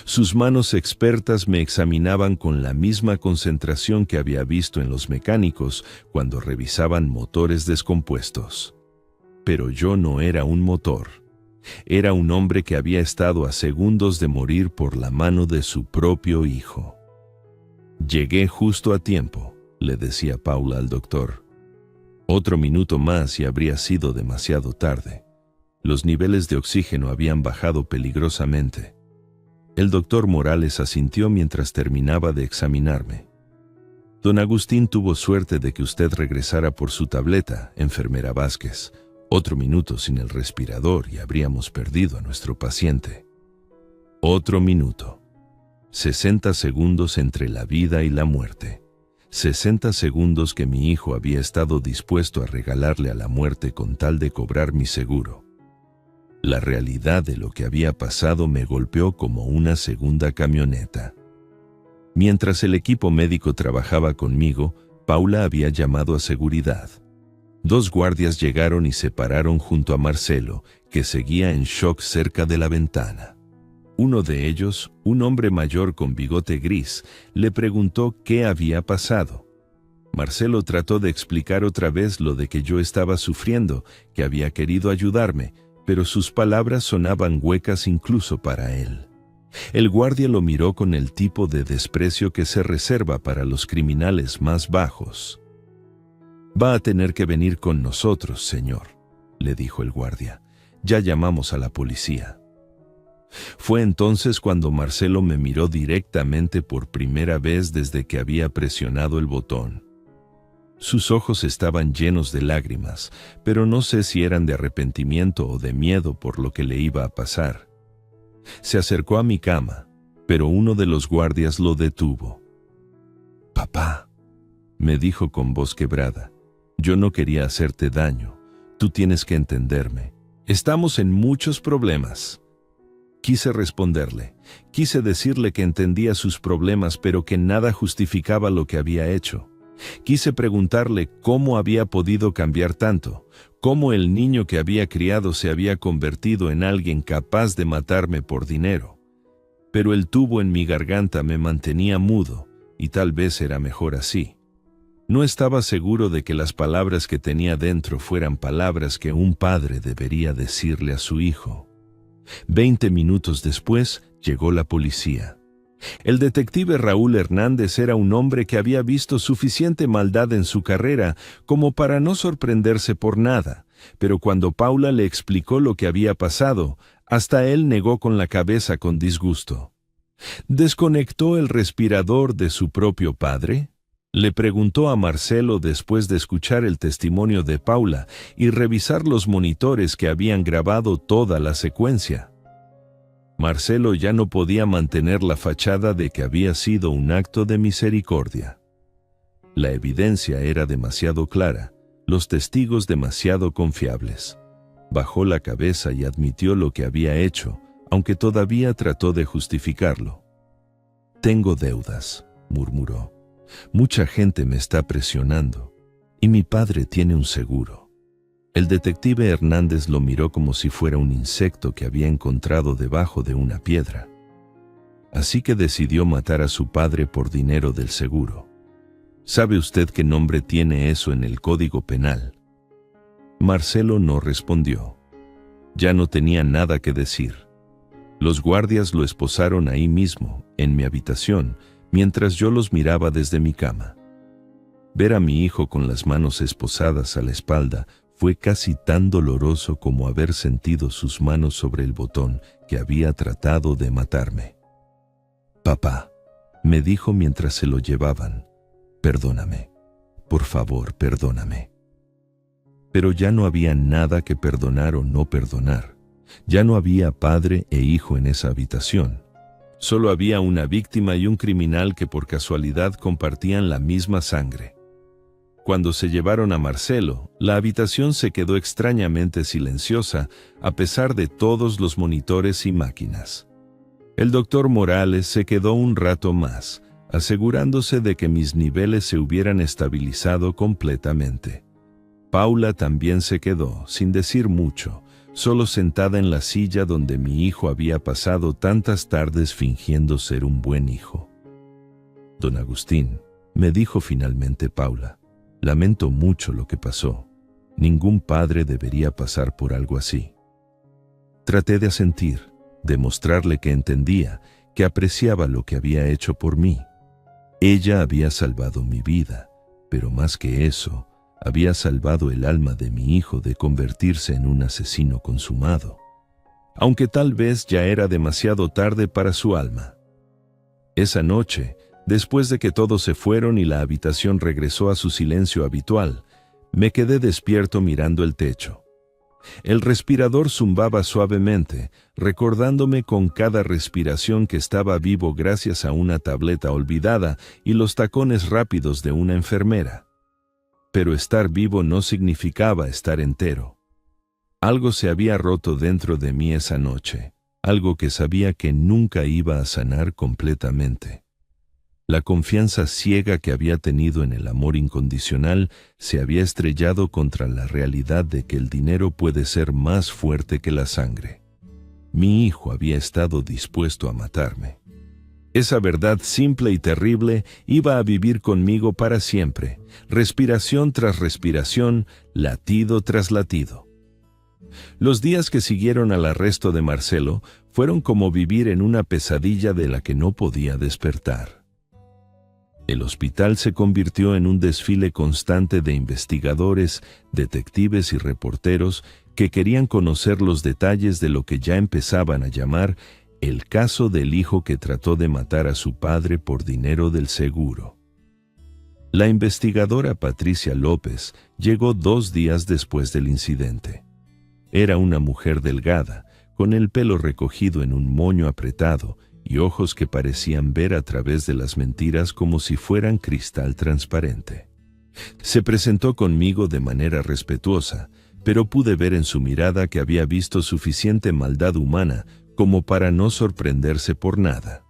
Speaker 1: Sus manos expertas me examinaban con la misma concentración que había visto en los mecánicos cuando revisaban motores descompuestos. Pero yo no era un motor. Era un hombre que había estado a segundos de morir por la mano de su propio hijo. Llegué justo a tiempo, le decía Paula al doctor. Otro minuto más y habría sido demasiado tarde. Los niveles de oxígeno habían bajado peligrosamente. El doctor Morales asintió mientras terminaba de examinarme. Don Agustín tuvo suerte de que usted regresara por su tableta, enfermera Vázquez. Otro minuto sin el respirador y habríamos perdido a nuestro paciente. Otro minuto. 60 segundos entre la vida y la muerte. 60 segundos que mi hijo había estado dispuesto a regalarle a la muerte con tal de cobrar mi seguro. La realidad de lo que había pasado me golpeó como una segunda camioneta. Mientras el equipo médico trabajaba conmigo, Paula había llamado a seguridad. 2 guardias llegaron y se pararon junto a Marcelo, que seguía en shock cerca de la ventana. Uno de ellos, un hombre mayor con bigote gris, le preguntó qué había pasado. Marcelo trató de explicar otra vez lo de que yo estaba sufriendo, que había querido ayudarme, pero sus palabras sonaban huecas incluso para él. El guardia lo miró con el tipo de desprecio que se reserva para los criminales más bajos. «Va a tener que venir con nosotros, señor», le dijo el guardia. «Ya llamamos a la policía». Fue entonces cuando Marcelo me miró directamente por primera vez desde que había presionado el botón. Sus ojos estaban llenos de lágrimas, pero no sé si eran de arrepentimiento o de miedo por lo que le iba a pasar. Se acercó a mi cama, pero uno de los guardias lo detuvo. «Papá», me dijo con voz quebrada, «yo no quería hacerte daño. Tú tienes que entenderme. Estamos en muchos problemas». Quise responderle. Quise decirle que entendía sus problemas, pero que nada justificaba lo que había hecho. Quise preguntarle cómo había podido cambiar tanto, cómo el niño que había criado se había convertido en alguien capaz de matarme por dinero. Pero el tubo en mi garganta me mantenía mudo, y tal vez era mejor así. No estaba seguro de que las palabras que tenía dentro fueran palabras que un padre debería decirle a su hijo. 20 minutos después llegó la policía. El detective Raúl Hernández era un hombre que había visto suficiente maldad en su carrera como para no sorprenderse por nada, pero cuando Paula le explicó lo que había pasado, hasta él negó con la cabeza con disgusto. ¿Desconectó el respirador de su propio padre?, le preguntó a Marcelo después de escuchar el testimonio de Paula y revisar los monitores que habían grabado toda la secuencia. Marcelo ya no podía mantener la fachada de que había sido un acto de misericordia. La evidencia era demasiado clara, los testigos demasiado confiables. Bajó la cabeza y admitió lo que había hecho, aunque todavía trató de justificarlo. «Tengo deudas», murmuró. «Mucha gente me está presionando, y mi padre tiene un seguro». El detective Hernández lo miró como si fuera un insecto que había encontrado debajo de una piedra. Así que decidió matar a su padre por dinero del seguro. ¿Sabe usted qué nombre tiene eso en el Código Penal? Marcelo no respondió. Ya no tenía nada que decir. Los guardias lo esposaron ahí mismo, en mi habitación, mientras yo los miraba desde mi cama. Ver a mi hijo con las manos esposadas a la espalda fue casi tan doloroso como haber sentido sus manos sobre el botón que había tratado de matarme. «Papá», me dijo mientras se lo llevaban, «perdóname, por favor, perdóname». Pero ya no había nada que perdonar o no perdonar. Ya no había padre e hijo en esa habitación. Solo había una víctima y un criminal que por casualidad compartían la misma sangre. Cuando se llevaron a Marcelo, la habitación se quedó extrañamente silenciosa a pesar de todos los monitores y máquinas. El doctor Morales se quedó un rato más, asegurándose de que mis niveles se hubieran estabilizado completamente. Paula también se quedó, sin decir mucho, solo sentada en la silla donde mi hijo había pasado tantas tardes fingiendo ser un buen hijo. «Don Agustín», me dijo finalmente Paula, «lamento mucho lo que pasó. Ningún padre debería pasar por algo así». Traté de asentir, de mostrarle que entendía, que apreciaba lo que había hecho por mí. Ella había salvado mi vida, pero más que eso, había salvado el alma de mi hijo de convertirse en un asesino consumado, aunque tal vez ya era demasiado tarde para su alma. Esa noche, después de que todos se fueron y la habitación regresó a su silencio habitual, me quedé despierto mirando el techo. El respirador zumbaba suavemente, recordándome con cada respiración que estaba vivo gracias a una tableta olvidada y los tacones rápidos de una enfermera. Pero estar vivo no significaba estar entero. Algo se había roto dentro de mí esa noche, algo que sabía que nunca iba a sanar completamente. La confianza ciega que había tenido en el amor incondicional se había estrellado contra la realidad de que el dinero puede ser más fuerte que la sangre. Mi hijo había estado dispuesto a matarme. Esa verdad simple y terrible iba a vivir conmigo para siempre, respiración tras respiración, latido tras latido. Los días que siguieron al arresto de Marcelo fueron como vivir en una pesadilla de la que no podía despertar. El hospital se convirtió en un desfile constante de investigadores, detectives y reporteros que querían conocer los detalles de lo que ya empezaban a llamar el caso del hijo que trató de matar a su padre por dinero del seguro. La investigadora Patricia López llegó 2 días después del incidente. Era una mujer delgada, con el pelo recogido en un moño apretado y ojos que parecían ver a través de las mentiras como si fueran cristal transparente. Se presentó conmigo de manera respetuosa, pero pude ver en su mirada que había visto suficiente maldad humana como para no sorprenderse por nada.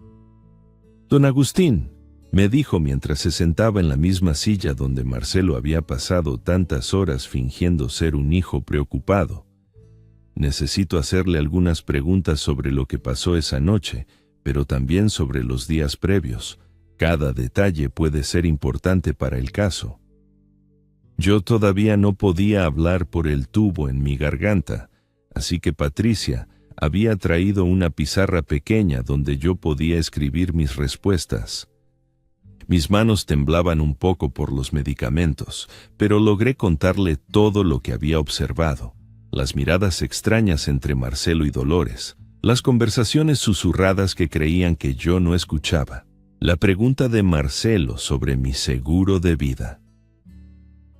Speaker 1: «Don Agustín», me dijo mientras se sentaba en la misma silla donde Marcelo había pasado tantas horas fingiendo ser un hijo preocupado. «Necesito hacerle algunas preguntas sobre lo que pasó esa noche, pero también sobre los días previos. Cada detalle puede ser importante para el caso». Yo todavía no podía hablar por el tubo en mi garganta, así que Patricia había traído una pizarra pequeña donde yo podía escribir mis respuestas. Mis manos temblaban un poco por los medicamentos, pero logré contarle todo lo que había observado. Las miradas extrañas entre Marcelo y Dolores, las conversaciones susurradas que creían que yo no escuchaba, la pregunta de Marcelo sobre mi seguro de vida.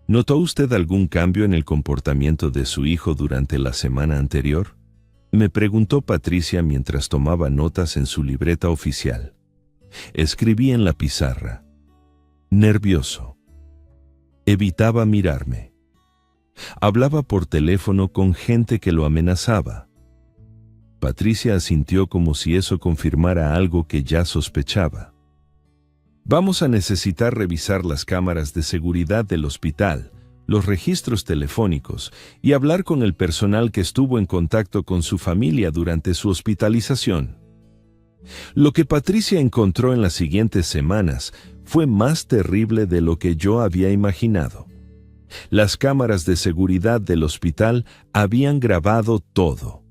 Speaker 1: ¿Notó usted algún cambio en el comportamiento de su hijo durante la semana anterior?, me preguntó Patricia mientras tomaba notas en su libreta oficial. Escribí en la pizarra: nervioso. Evitaba mirarme. Hablaba por teléfono con gente que lo amenazaba. Patricia asintió como si eso confirmara algo que ya sospechaba. Vamos a necesitar revisar las cámaras de seguridad del hospital, los registros telefónicos y hablar con el personal que estuvo en contacto con su familia durante su hospitalización. Lo que Patricia encontró en las siguientes semanas fue más terrible de lo que yo había imaginado. Las cámaras de seguridad del hospital habían grabado todo.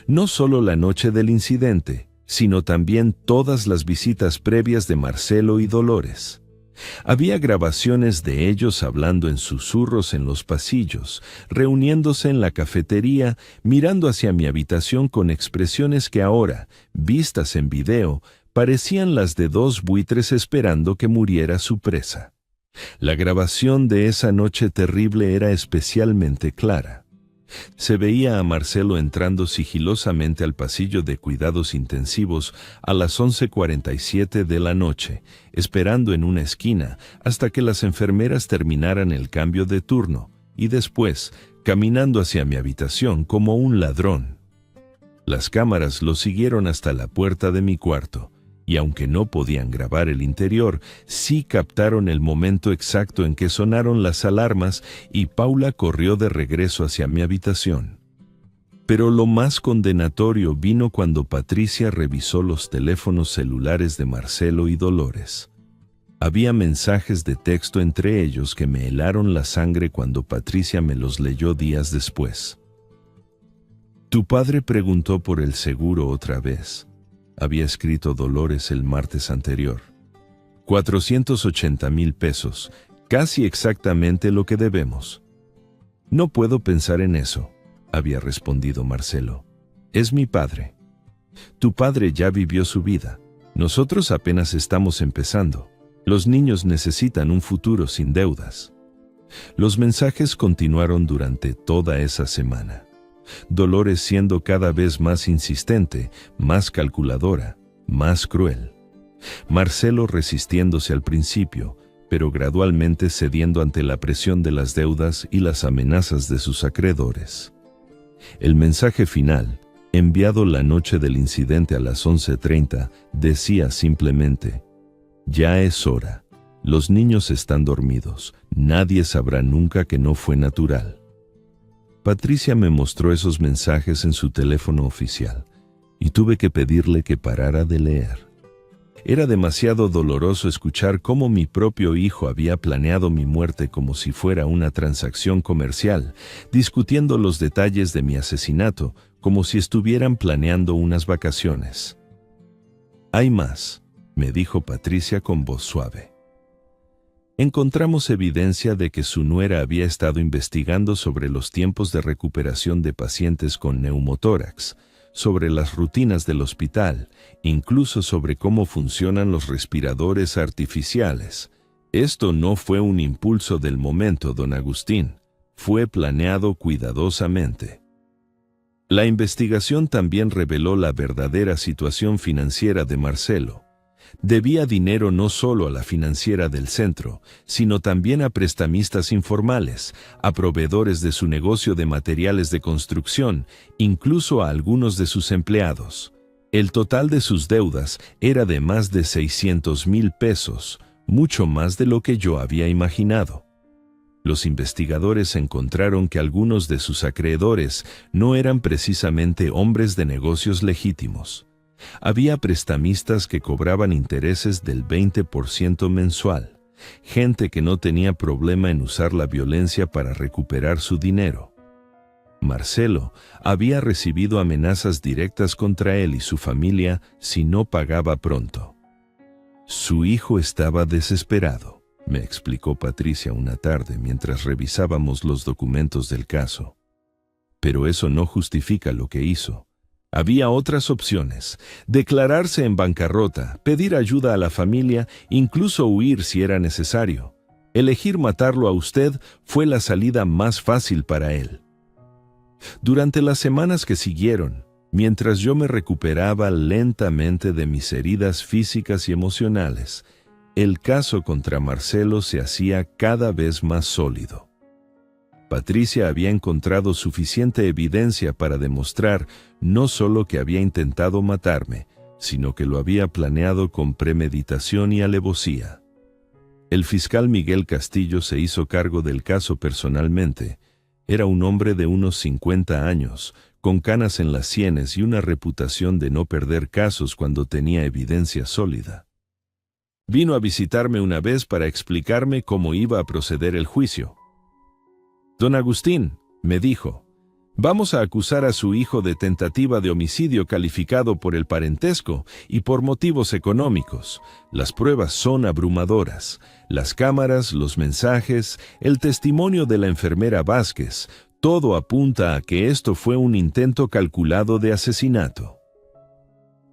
Speaker 1: No solo la noche del incidente, sino también todas las visitas previas de Marcelo y Dolores. Había grabaciones de ellos hablando en susurros en los pasillos, reuniéndose en la cafetería, mirando hacia mi habitación con expresiones que ahora, vistas en video, parecían las de 2 buitres esperando que muriera su presa. La grabación de esa noche terrible era especialmente clara. Se veía a Marcelo entrando sigilosamente al pasillo de cuidados intensivos a las 11:47 de la noche, esperando en una esquina hasta que las enfermeras terminaran el cambio de turno, y después, caminando hacia mi habitación como un ladrón. Las cámaras lo siguieron hasta la puerta de mi cuarto, y aunque no podían grabar el interior, sí captaron el momento exacto en que sonaron las alarmas y Paula corrió de regreso hacia mi habitación. Pero lo más condenatorio vino cuando Patricia revisó los teléfonos celulares de Marcelo y Dolores. Había mensajes de texto entre ellos que me helaron la sangre cuando Patricia me los leyó días después. «Tu padre preguntó por el seguro otra vez», había escrito Dolores el martes anterior. 480,000 pesos, casi exactamente lo que debemos. «No puedo pensar en eso», había respondido Marcelo. «Es mi padre. Tu padre ya vivió su vida. Nosotros apenas estamos empezando. Los niños necesitan un futuro sin deudas». Los mensajes continuaron durante toda esa semana. Dolores siendo cada vez más insistente, más calculadora, más cruel. Marcelo resistiéndose al principio, pero gradualmente cediendo ante la presión de las deudas y las amenazas de sus acreedores. El mensaje final, enviado la noche del incidente a las 11:30, decía simplemente: «Ya es hora. Los niños están dormidos. Nadie sabrá nunca que no fue natural». Patricia me mostró esos mensajes en su teléfono oficial. y tuve que pedirle que parara de leer. Era demasiado doloroso escuchar cómo mi propio hijo había planeado mi muerte como si fuera una transacción comercial, discutiendo los detalles de mi asesinato como si estuvieran planeando unas vacaciones. «Hay más», me dijo Patricia con voz suave. Encontramos evidencia de que su nuera había estado investigando sobre los tiempos de recuperación de pacientes con neumotórax, sobre las rutinas del hospital, incluso sobre cómo funcionan los respiradores artificiales. Esto no fue un impulso del momento, don Agustín, fue planeado cuidadosamente. La investigación también reveló la verdadera situación financiera de Marcelo. Debía dinero no solo a la financiera del centro, sino también a prestamistas informales, a proveedores de su negocio de materiales de construcción, incluso a algunos de sus empleados. El total de sus deudas era de más de 600,000 pesos, mucho más de lo que yo había imaginado. Los investigadores encontraron que algunos de sus acreedores no eran precisamente hombres de negocios legítimos. Había prestamistas que cobraban intereses del 20% mensual, gente que no tenía problema en usar la violencia para recuperar su dinero. Marcelo había recibido amenazas directas contra él y su familia si no pagaba pronto. Su hijo estaba desesperado, me explicó Patricia una tarde mientras revisábamos los documentos del caso. Pero eso no justifica lo que hizo. Había otras opciones: declararse en bancarrota, pedir ayuda a la familia, incluso huir si era necesario. Elegir matarlo a usted fue la salida más fácil para él. Durante las semanas que siguieron, mientras yo me recuperaba lentamente de mis heridas físicas y emocionales, el caso contra Marcelo se hacía cada vez más sólido. Patricia había encontrado suficiente evidencia para demostrar no solo que había intentado matarme, sino que lo había planeado con premeditación y alevosía. El fiscal Miguel Castillo se hizo cargo del caso personalmente. Era un hombre de unos 50 años, con canas en las sienes y una reputación de no perder casos cuando tenía evidencia sólida. Vino a visitarme una vez para explicarme cómo iba a proceder el juicio. «Don Agustín», me dijo, «vamos a acusar a su hijo de tentativa de homicidio calificado por el parentesco y por motivos económicos. Las pruebas son abrumadoras. Las cámaras, los mensajes, el testimonio de la enfermera Vázquez, todo apunta a que esto fue un intento calculado de asesinato».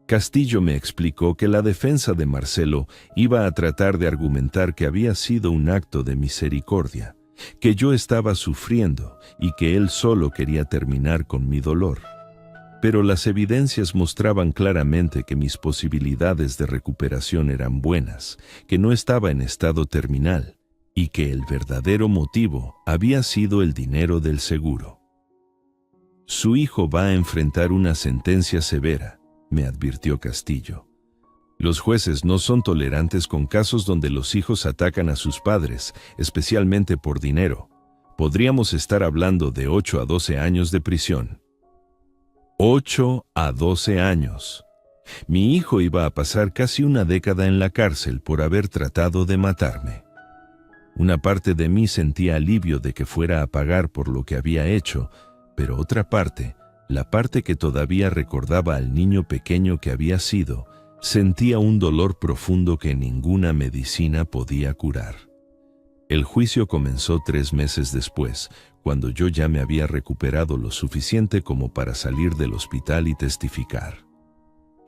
Speaker 1: Castillo me explicó que la defensa de Marcelo iba a tratar de argumentar que había sido un acto de misericordia, que yo estaba sufriendo y que él solo quería terminar con mi dolor. Pero las evidencias mostraban claramente que mis posibilidades de recuperación eran buenas, que no estaba en estado terminal y que el verdadero motivo había sido el dinero del seguro. «Su hijo va a enfrentar una sentencia severa», me advirtió Castillo. «Los jueces no son tolerantes con casos donde los hijos atacan a sus padres, especialmente por dinero. Podríamos estar hablando de 8 a 12 años de prisión». 8 a 12 años. Mi hijo iba a pasar casi una década en la cárcel por haber tratado de matarme. Una parte de mí sentía alivio de que fuera a pagar por lo que había hecho, pero otra parte, la parte que todavía recordaba al niño pequeño que había sido, sentía un dolor profundo que ninguna medicina podía curar. El juicio comenzó 3 meses después, cuando yo ya me había recuperado lo suficiente como para salir del hospital y testificar.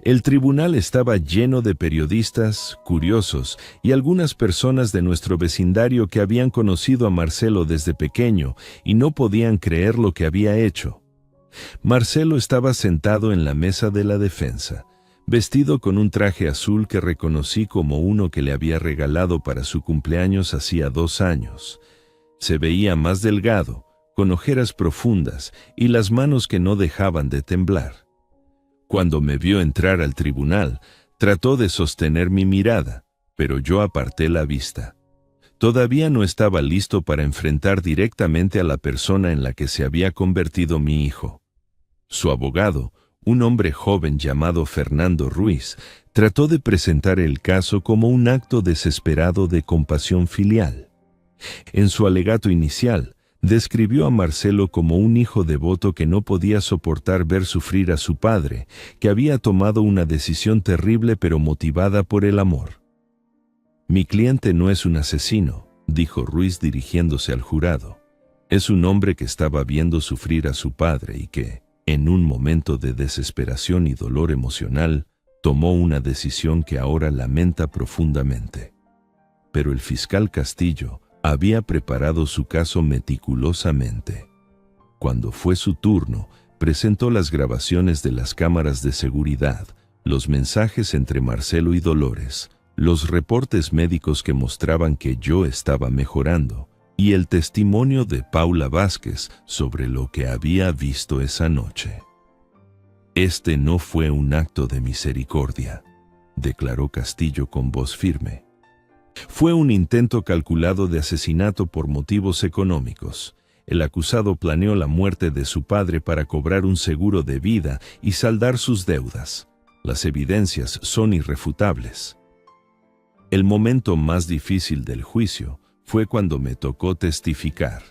Speaker 1: El tribunal estaba lleno de periodistas, curiosos y algunas personas de nuestro vecindario que habían conocido a Marcelo desde pequeño y no podían creer lo que había hecho. Marcelo estaba sentado en la mesa de la defensa, vestido con un traje azul que reconocí como uno que le había regalado para su cumpleaños hacía 2 años. Se veía más delgado, con ojeras profundas y las manos que no dejaban de temblar. Cuando me vio entrar al tribunal, trató de sostener mi mirada, pero yo aparté la vista. Todavía no estaba listo para enfrentar directamente a la persona en la que se había convertido mi hijo. Su abogado, Un hombre joven llamado Fernando Ruiz trató de presentar el caso como un acto desesperado de compasión filial. En su alegato inicial, describió a Marcelo como un hijo devoto que no podía soportar ver sufrir a su padre, que había tomado una decisión terrible pero motivada por el amor. «Mi cliente no es un asesino», dijo Ruiz dirigiéndose al jurado. «Es un hombre que estaba viendo sufrir a su padre y que, en un momento de desesperación y dolor emocional, tomó una decisión que ahora lamenta profundamente». Pero el fiscal Castillo había preparado su caso meticulosamente. Cuando fue su turno, presentó las grabaciones de las cámaras de seguridad, los mensajes entre Marcelo y Dolores, los reportes médicos que mostraban que yo estaba mejorando y el testimonio de Paula Vázquez sobre lo que había visto esa noche. «Este no fue un acto de misericordia», declaró Castillo con voz firme. «Fue un intento calculado de asesinato por motivos económicos. El acusado planeó la muerte de su padre para cobrar un seguro de vida y saldar sus deudas. Las evidencias son irrefutables». El momento más difícil del juicio fue cuando me tocó testificar.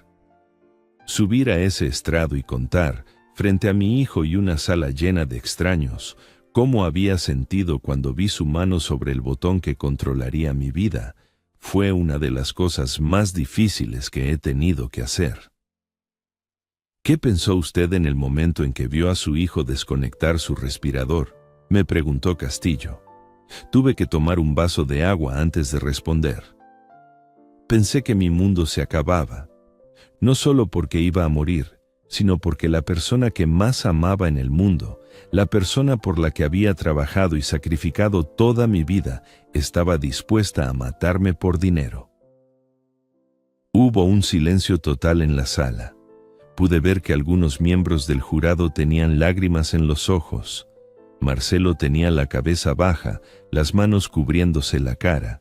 Speaker 1: Subir a ese estrado y contar, frente a mi hijo y una sala llena de extraños, cómo había sentido cuando vi su mano sobre el botón que controlaría mi vida, fue una de las cosas más difíciles que he tenido que hacer. «¿Qué pensó usted en el momento en que vio a su hijo desconectar su respirador?», me preguntó Castillo. Tuve que tomar un vaso de agua antes de responder. Pensé que mi mundo se acababa, no solo porque iba a morir, sino porque la persona que más amaba en el mundo, la persona por la que había trabajado y sacrificado toda mi vida, estaba dispuesta a matarme por dinero. Hubo un silencio total en la sala. Pude ver que algunos miembros del jurado tenían lágrimas en los ojos. Marcelo tenía la cabeza baja, las manos cubriéndose la cara.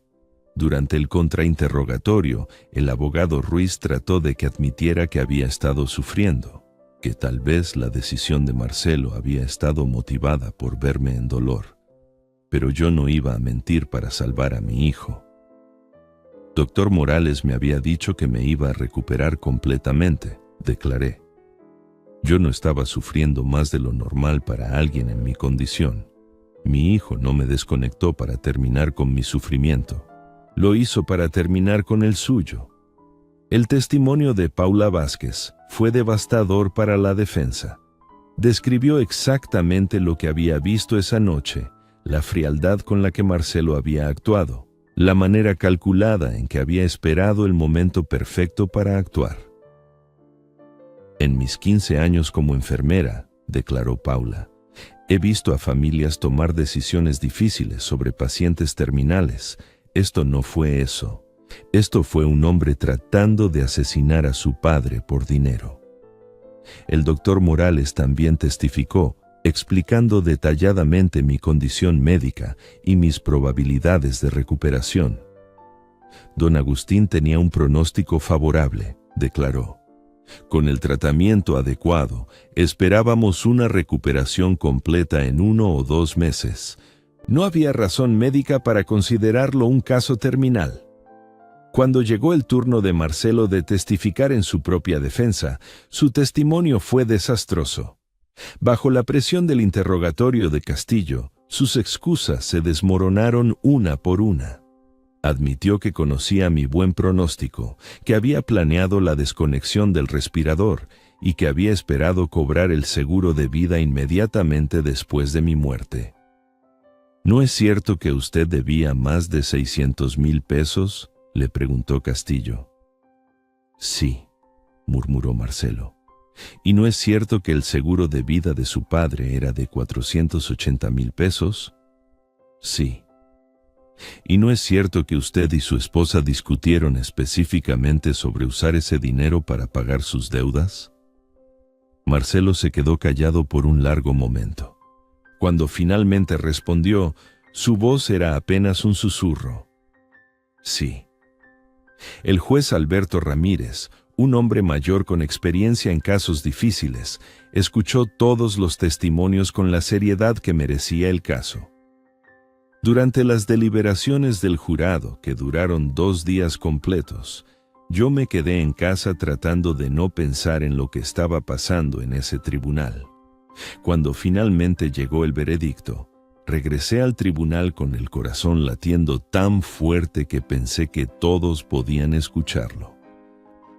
Speaker 1: Durante el contrainterrogatorio, el abogado Ruiz trató de que admitiera que había estado sufriendo, que tal vez la decisión de Marcelo había estado motivada por verme en dolor. Pero yo no iba a mentir para salvar a mi hijo. Doctor Morales me había dicho que me iba a recuperar completamente, declaré. Yo no estaba sufriendo más de lo normal para alguien en mi condición. Mi hijo no me desconectó para terminar con mi sufrimiento. Lo hizo para terminar con el suyo. El testimonio de Paula Vázquez fue devastador para la defensa. Describió exactamente lo que había visto esa noche, la frialdad con la que Marcelo había actuado, la manera calculada en que había esperado el momento perfecto para actuar. «En mis 15 años como enfermera», declaró Paula, «he visto a familias tomar decisiones difíciles sobre pacientes terminales. Esto no fue eso. Esto fue un hombre tratando de asesinar a su padre por dinero». El doctor Morales también testificó, explicando detalladamente mi condición médica y mis probabilidades de recuperación. «Don Agustín tenía un pronóstico favorable», declaró. «Con el tratamiento adecuado, esperábamos una recuperación completa en 1 o 2 meses. No había razón médica para considerarlo un caso terminal». Cuando llegó el turno de Marcelo de testificar en su propia defensa, su testimonio fue desastroso. Bajo la presión del interrogatorio de Castillo, sus excusas se desmoronaron una por una. Admitió que conocía mi buen pronóstico, que había planeado la desconexión del respirador y que había esperado cobrar el seguro de vida inmediatamente después de mi muerte. «¿No es cierto que usted debía más de 600,000 pesos?» le preguntó Castillo. «Sí», murmuró Marcelo. «¿Y no es cierto que el seguro de vida de su padre era de 480,000 pesos?» «Sí». «¿Y no es cierto que usted y su esposa discutieron específicamente sobre usar ese dinero para pagar sus deudas?» Marcelo se quedó callado por un largo momento. Cuando finalmente respondió, su voz era apenas un susurro. «Sí». El juez Alberto Ramírez, un hombre mayor con experiencia en casos difíciles, escuchó todos los testimonios con la seriedad que merecía el caso. Durante las deliberaciones del jurado, que duraron 2 días completos, yo me quedé en casa tratando de no pensar en lo que estaba pasando en ese tribunal. Cuando finalmente llegó el veredicto, regresé al tribunal con el corazón latiendo tan fuerte que pensé que todos podían escucharlo.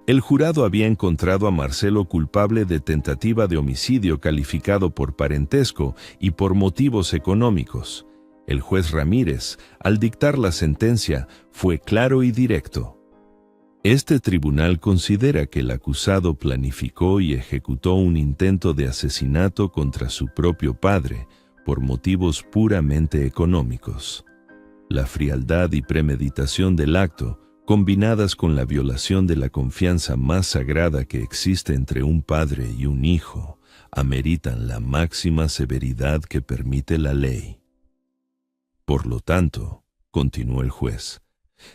Speaker 1: El jurado había encontrado a Marcelo culpable de tentativa de homicidio calificado por parentesco y por motivos económicos. El juez Ramírez, al dictar la sentencia, fue claro y directo. Este tribunal considera que el acusado planificó y ejecutó un intento de asesinato contra su propio padre por motivos puramente económicos. La frialdad y premeditación del acto, combinadas con la violación de la confianza más sagrada que existe entre un padre y un hijo, ameritan la máxima severidad que permite la ley. Por lo tanto, continuó el juez,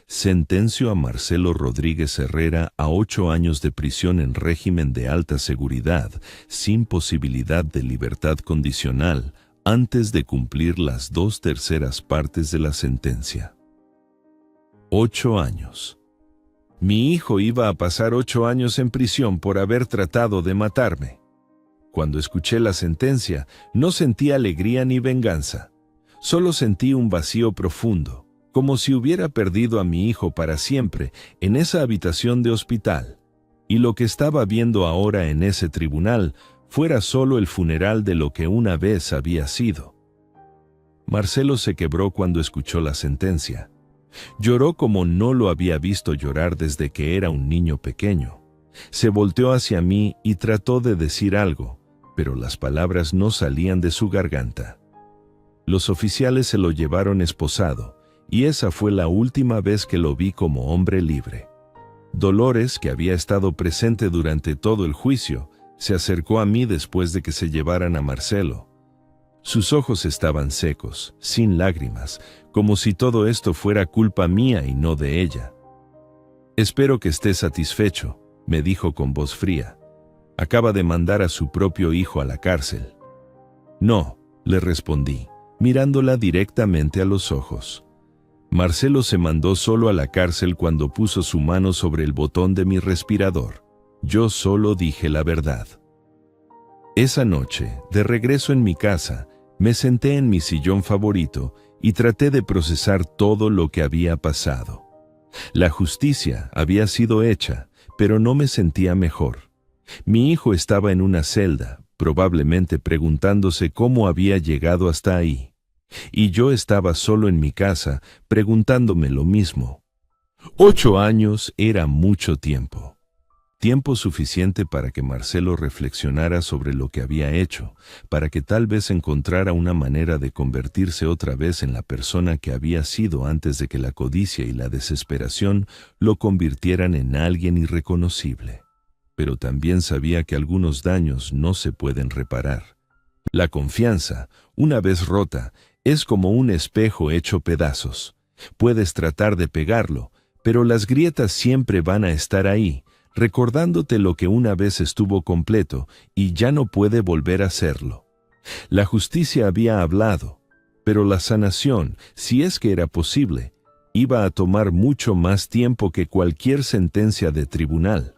Speaker 1: sentencio a Marcelo Rodríguez Herrera a 8 años de prisión en régimen de alta seguridad, sin posibilidad de libertad condicional, antes de cumplir las 2/3 partes de la sentencia. 8 años. Mi hijo iba a pasar 8 años en prisión por haber tratado de matarme. Cuando escuché la sentencia, no sentí alegría ni venganza. Solo sentí un vacío profundo, como si hubiera perdido a mi hijo para siempre en esa habitación de hospital, y lo que estaba viendo ahora en ese tribunal fuera solo el funeral de lo que una vez había sido. Marcelo se quebró cuando escuchó la sentencia. Lloró como no lo había visto llorar desde que era un niño pequeño. Se volteó hacia mí y trató de decir algo, pero las palabras no salían de su garganta. Los oficiales se lo llevaron esposado, y esa fue la última vez que lo vi como hombre libre. Dolores, que había estado presente durante todo el juicio, se acercó a mí después de que se llevaran a Marcelo. Sus ojos estaban secos, sin lágrimas, como si todo esto fuera culpa mía y no de ella. «Espero que esté satisfecho», me dijo con voz fría. «Acaba de mandar a su propio hijo a la cárcel». «No», le respondí, mirándola directamente a los ojos. Marcelo se mandó solo a la cárcel cuando puso su mano sobre el botón de mi respirador. Yo solo dije la verdad. Esa noche, de regreso en mi casa, me senté en mi sillón favorito y traté de procesar todo lo que había pasado. La justicia había sido hecha, pero no me sentía mejor. Mi hijo estaba en una celda, probablemente preguntándose cómo había llegado hasta ahí. Y yo estaba solo en mi casa, preguntándome lo mismo. 8 años era mucho tiempo. Tiempo suficiente para que Marcelo reflexionara sobre lo que había hecho, para que tal vez encontrara una manera de convertirse otra vez en la persona que había sido antes de que la codicia y la desesperación lo convirtieran en alguien irreconocible. Pero también sabía que algunos daños no se pueden reparar. La confianza, una vez rota, es como un espejo hecho pedazos. Puedes tratar de pegarlo, pero las grietas siempre van a estar ahí, recordándote lo que una vez estuvo completo y ya no puede volver a serlo. La justicia había hablado, pero la sanación, si es que era posible, iba a tomar mucho más tiempo que cualquier sentencia de tribunal.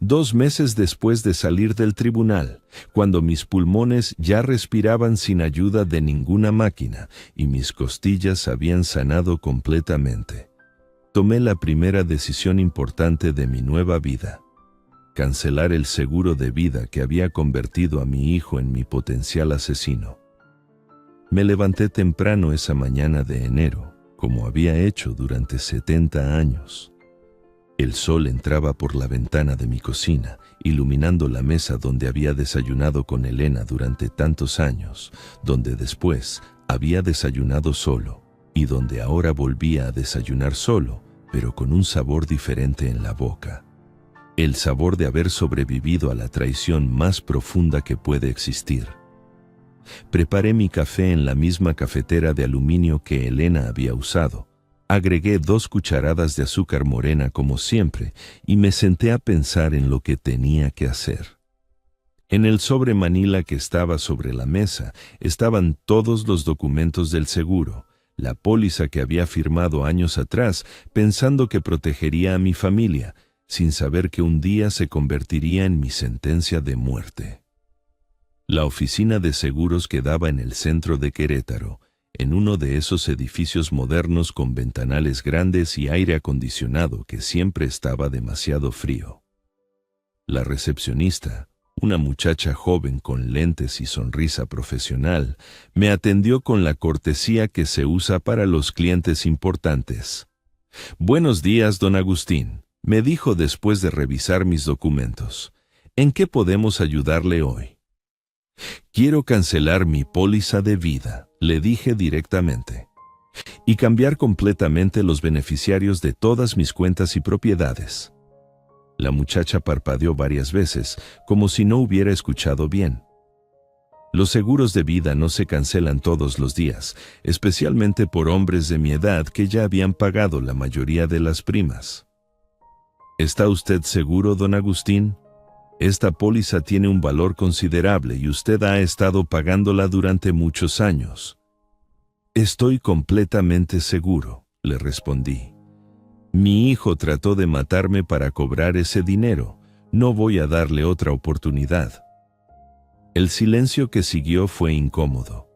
Speaker 1: 2 meses después de salir del tribunal, cuando mis pulmones ya respiraban sin ayuda de ninguna máquina y mis costillas habían sanado completamente, tomé la primera decisión importante de mi nueva vida: cancelar el seguro de vida que había convertido a mi hijo en mi potencial asesino. Me levanté temprano esa mañana de enero, como había hecho durante 70 años. El sol entraba por la ventana de mi cocina, iluminando la mesa donde había desayunado con Elena durante tantos años, donde después había desayunado solo, y donde ahora volvía a desayunar solo, pero con un sabor diferente en la boca. El sabor de haber sobrevivido a la traición más profunda que puede existir. Preparé mi café en la misma cafetera de aluminio que Elena había usado. Agregué 2 cucharadas de azúcar morena como siempre y me senté a pensar en lo que tenía que hacer. En el sobre manila que estaba sobre la mesa estaban todos los documentos del seguro, la póliza que había firmado años atrás pensando que protegería a mi familia, sin saber que un día se convertiría en mi sentencia de muerte. La oficina de seguros quedaba en el centro de Querétaro, en uno de esos edificios modernos con ventanales grandes y aire acondicionado que siempre estaba demasiado frío. La recepcionista, una muchacha joven con lentes y sonrisa profesional, me atendió con la cortesía que se usa para los clientes importantes. «Buenos días, don Agustín», me dijo después de revisar mis documentos. «¿En qué podemos ayudarle hoy?» «Quiero cancelar mi póliza de vida», le dije directamente, «y cambiar completamente los beneficiarios de todas mis cuentas y propiedades». La muchacha parpadeó varias veces, como si no hubiera escuchado bien. Los seguros de vida no se cancelan todos los días, especialmente por hombres de mi edad que ya habían pagado la mayoría de las primas. ¿Está usted seguro, don Agustín? Esta póliza tiene un valor considerable y usted ha estado pagándola durante muchos años. Estoy completamente seguro, le respondí. Mi hijo trató de matarme para cobrar ese dinero. No voy a darle otra oportunidad. El silencio que siguió fue incómodo.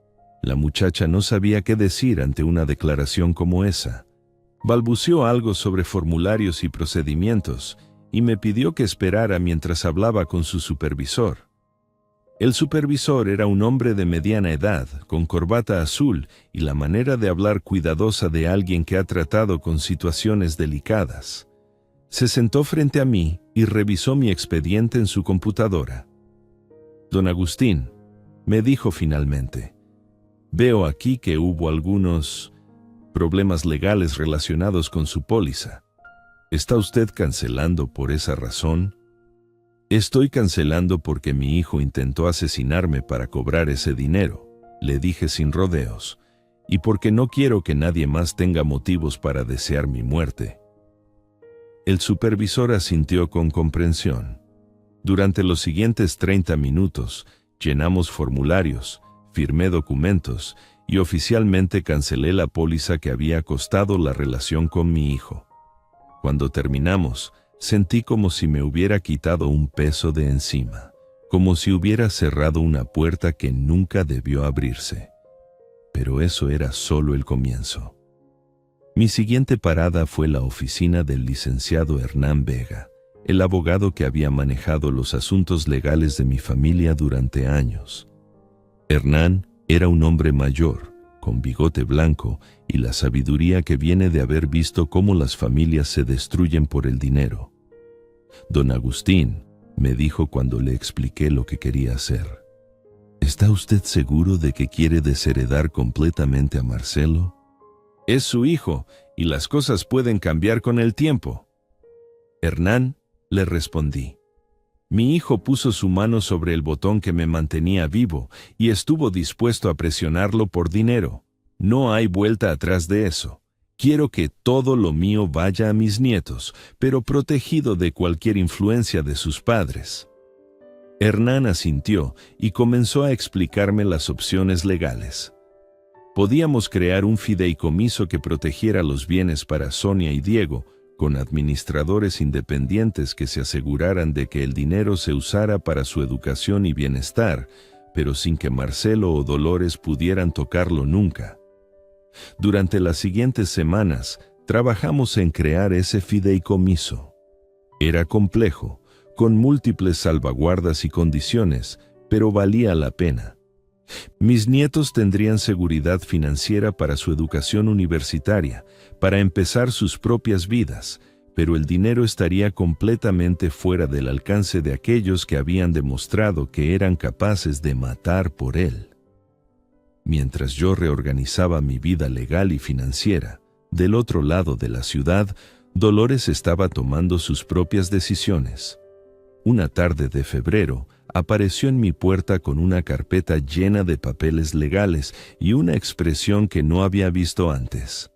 Speaker 1: La muchacha no sabía qué decir ante una declaración como esa. Balbuceó algo sobre formularios y procedimientos y me pidió que esperara mientras hablaba con su supervisor. El supervisor era un hombre de mediana edad, con corbata azul y la manera de hablar cuidadosa de alguien que ha tratado con situaciones delicadas. Se sentó frente a mí y revisó mi expediente en su computadora. «Don Agustín», me dijo finalmente, «veo aquí que hubo algunos problemas legales relacionados con su póliza. ¿Está usted cancelando por esa razón?» «Estoy cancelando porque mi hijo intentó asesinarme para cobrar ese dinero», le dije sin rodeos, «y porque no quiero que nadie más tenga motivos para desear mi muerte». El supervisor asintió con comprensión. Durante los siguientes 30 minutos, llenamos formularios, firmé documentos y oficialmente cancelé la póliza que había costado la relación con mi hijo. Cuando terminamos, sentí como si me hubiera quitado un peso de encima, como si hubiera cerrado una puerta que nunca debió abrirse. Pero eso era solo el comienzo. Mi siguiente parada fue la oficina del licenciado Hernán Vega, el abogado que había manejado los asuntos legales de mi familia durante años. Hernán era un hombre mayor, con bigote blanco y la sabiduría que viene de haber visto cómo las familias se destruyen por el dinero. «Don Agustín», me dijo cuando le expliqué lo que quería hacer, «¿está usted seguro de que quiere desheredar completamente a Marcelo? Es su hijo y las cosas pueden cambiar con el tiempo». «Hernán», le respondí, «mi hijo puso su mano sobre el botón que me mantenía vivo y estuvo dispuesto a presionarlo por dinero. No hay vuelta atrás de eso. Quiero que todo lo mío vaya a mis nietos, pero protegido de cualquier influencia de sus padres». Hernán asintió y comenzó a explicarme las opciones legales. Podíamos crear un fideicomiso que protegiera los bienes para Sonia y Diego, con administradores independientes que se aseguraran de que el dinero se usara para su educación y bienestar, pero sin que Marcelo o Dolores pudieran tocarlo nunca. Durante las siguientes semanas, trabajamos en crear ese fideicomiso. Era complejo, con múltiples salvaguardas y condiciones, pero valía la pena. Mis nietos tendrían seguridad financiera para su educación universitaria, para empezar sus propias vidas, pero el dinero estaría completamente fuera del alcance de aquellos que habían demostrado que eran capaces de matar por él. Mientras yo reorganizaba mi vida legal y financiera, del otro lado de la ciudad, Dolores estaba tomando sus propias decisiones. Una tarde de febrero, apareció en mi puerta con una carpeta llena de papeles legales y una expresión que no había visto antes.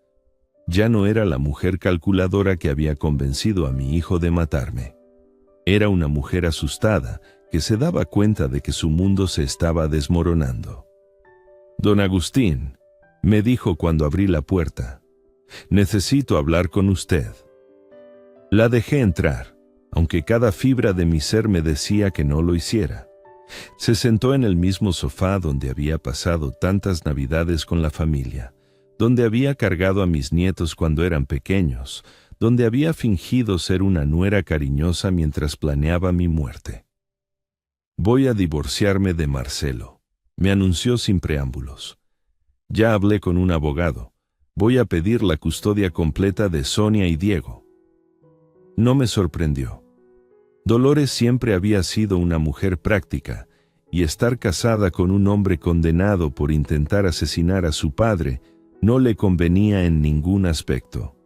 Speaker 1: Ya no era la mujer calculadora que había convencido a mi hijo de matarme. Era una mujer asustada que se daba cuenta de que su mundo se estaba desmoronando. «Don Agustín», me dijo cuando abrí la puerta, «necesito hablar con usted». La dejé entrar, aunque cada fibra de mi ser me decía que no lo hiciera. Se sentó en el mismo sofá donde había pasado tantas navidades con la familia, donde había cargado a mis nietos cuando eran pequeños, donde había fingido ser una nuera cariñosa mientras planeaba mi muerte. «Voy a divorciarme de Marcelo», me anunció sin preámbulos. «Ya hablé con un abogado. Voy a pedir la custodia completa de Sonia y Diego». No me sorprendió. Dolores siempre había sido una mujer práctica, y estar casada con un hombre condenado por intentar asesinar a su padre no le convenía en ningún aspecto.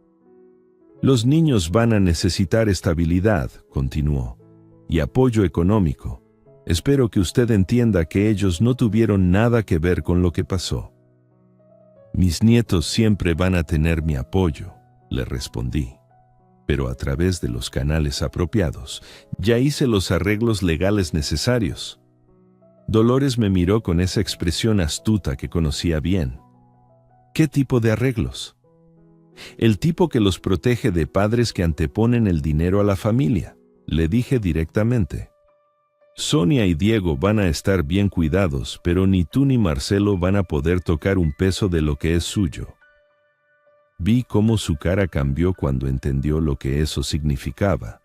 Speaker 1: «Los niños van a necesitar estabilidad», continuó, «y apoyo económico. Espero que usted entienda que ellos no tuvieron nada que ver con lo que pasó». «Mis nietos siempre van a tener mi apoyo», le respondí, «pero a través de los canales apropiados. Ya hice los arreglos legales necesarios». Dolores me miró con esa expresión astuta que conocía bien. «¿Qué tipo de arreglos?» «El tipo que los protege de padres que anteponen el dinero a la familia», le dije directamente. «Sonia y Diego van a estar bien cuidados, pero ni tú ni Marcelo van a poder tocar un peso de lo que es suyo». Vi cómo su cara cambió cuando entendió lo que eso significaba.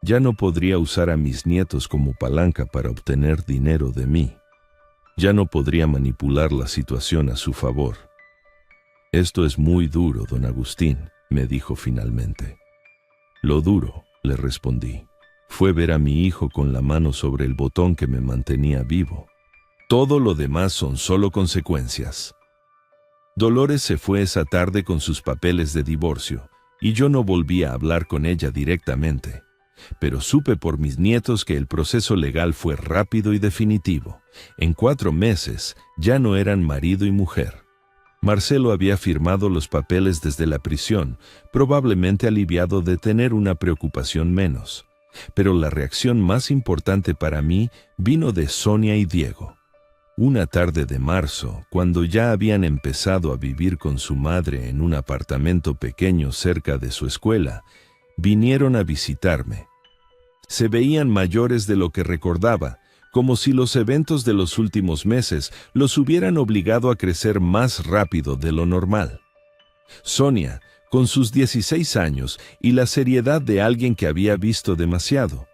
Speaker 1: Ya no podría usar a mis nietos como palanca para obtener dinero de mí. Ya no podría manipular la situación a su favor. «Esto es muy duro, don Agustín», me dijo finalmente. «Lo duro», le respondí, «fue ver a mi hijo con la mano sobre el botón que me mantenía vivo. Todo lo demás son solo consecuencias». Dolores se fue esa tarde con sus papeles de divorcio, y yo no volví a hablar con ella directamente. Pero supe por mis nietos que el proceso legal fue rápido y definitivo. En 4 meses ya no eran marido y mujer. Marcelo había firmado los papeles desde la prisión, probablemente aliviado de tener una preocupación menos. Pero la reacción más importante para mí vino de Sonia y Diego. Una tarde de marzo, cuando ya habían empezado a vivir con su madre en un apartamento pequeño cerca de su escuela, vinieron a visitarme. Se veían mayores de lo que recordaba, como si los eventos de los últimos meses los hubieran obligado a crecer más rápido de lo normal. Sonia, con sus 16 años y la seriedad de alguien que había visto demasiado,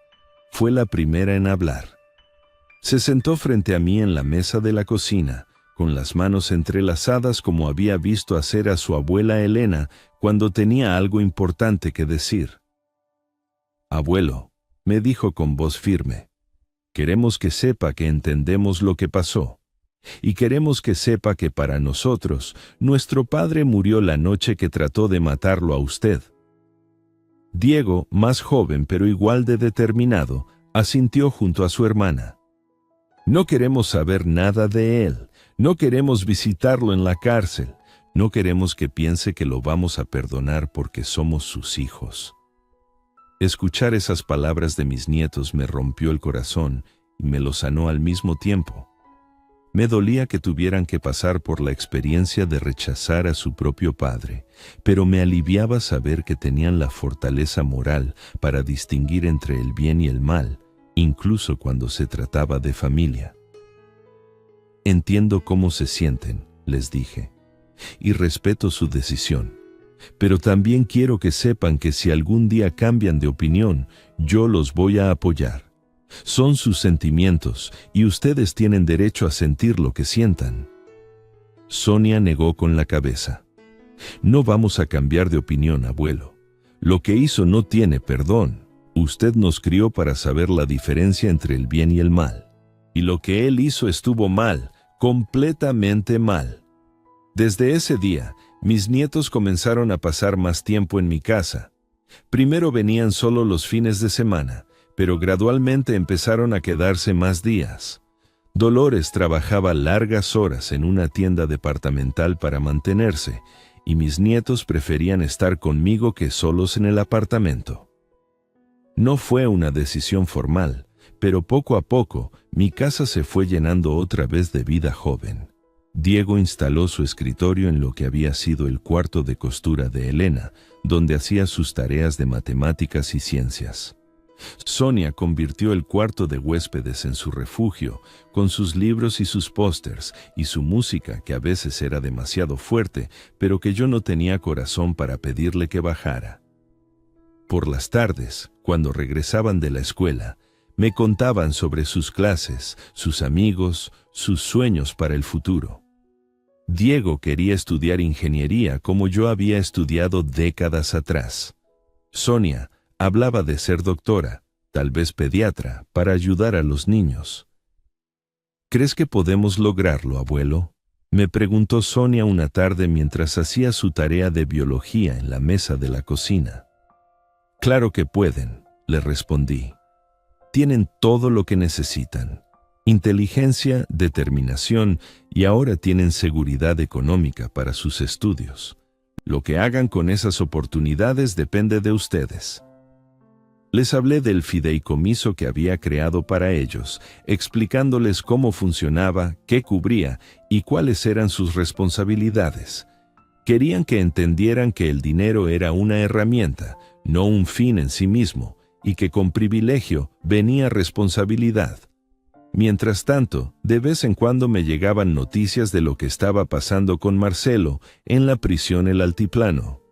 Speaker 1: fue la primera en hablar. Se sentó frente a mí en la mesa de la cocina, con las manos entrelazadas como había visto hacer a su abuela Elena cuando tenía algo importante que decir. «Abuelo», me dijo con voz firme, «queremos que sepa que entendemos lo que pasó. Y queremos que sepa que para nosotros, nuestro padre murió la noche que trató de matarlo a usted». Diego, más joven pero igual de determinado, asintió junto a su hermana. «No queremos saber nada de él, no queremos visitarlo en la cárcel, no queremos que piense que lo vamos a perdonar porque somos sus hijos». Escuchar esas palabras de mis nietos me rompió el corazón y me lo sanó al mismo tiempo. Me dolía que tuvieran que pasar por la experiencia de rechazar a su propio padre, pero me aliviaba saber que tenían la fortaleza moral para distinguir entre el bien y el mal, incluso cuando se trataba de familia. «Entiendo cómo se sienten», les dije, «y respeto su decisión. Pero también quiero que sepan que si algún día cambian de opinión, yo los voy a apoyar. Son sus sentimientos y ustedes tienen derecho a sentir lo que sientan». Sonia negó con la cabeza. «No vamos a cambiar de opinión, abuelo. Lo que hizo no tiene perdón. Usted nos crió para saber la diferencia entre el bien y el mal. Y lo que él hizo estuvo mal, completamente mal. Desde ese día, mis nietos comenzaron a pasar más tiempo en mi casa. Primero venían solo los fines de semana, pero gradualmente empezaron a quedarse más días. Dolores trabajaba largas horas en una tienda departamental para mantenerse, y mis nietos preferían estar conmigo que solos en el apartamento. No fue una decisión formal, pero poco a poco mi casa se fue llenando otra vez de vida joven. Diego instaló su escritorio en lo que había sido el cuarto de costura de Elena, donde hacía sus tareas de matemáticas y ciencias. Sonia convirtió el cuarto de huéspedes en su refugio, con sus libros y sus pósters, y su música, que a veces era demasiado fuerte, pero que yo no tenía corazón para pedirle que bajara. Por las tardes, cuando regresaban de la escuela, me contaban sobre sus clases, sus amigos, sus sueños para el futuro. Diego quería estudiar ingeniería como yo había estudiado décadas atrás. Sonia hablaba de ser doctora, tal vez pediatra, para ayudar a los niños. ¿Crees que podemos lograrlo, abuelo?, me preguntó Sonia una tarde mientras hacía su tarea de biología en la mesa de la cocina. Claro que pueden, le respondí. Tienen todo lo que necesitan. Inteligencia, determinación y ahora tienen seguridad económica para sus estudios. Lo que hagan con esas oportunidades depende de ustedes. Les hablé del fideicomiso que había creado para ellos, explicándoles cómo funcionaba, qué cubría y cuáles eran sus responsabilidades. Querían que entendieran que el dinero era una herramienta, no un fin en sí mismo, y que con privilegio venía responsabilidad. Mientras tanto, de vez en cuando me llegaban noticias de lo que estaba pasando con Marcelo en la prisión El Altiplano.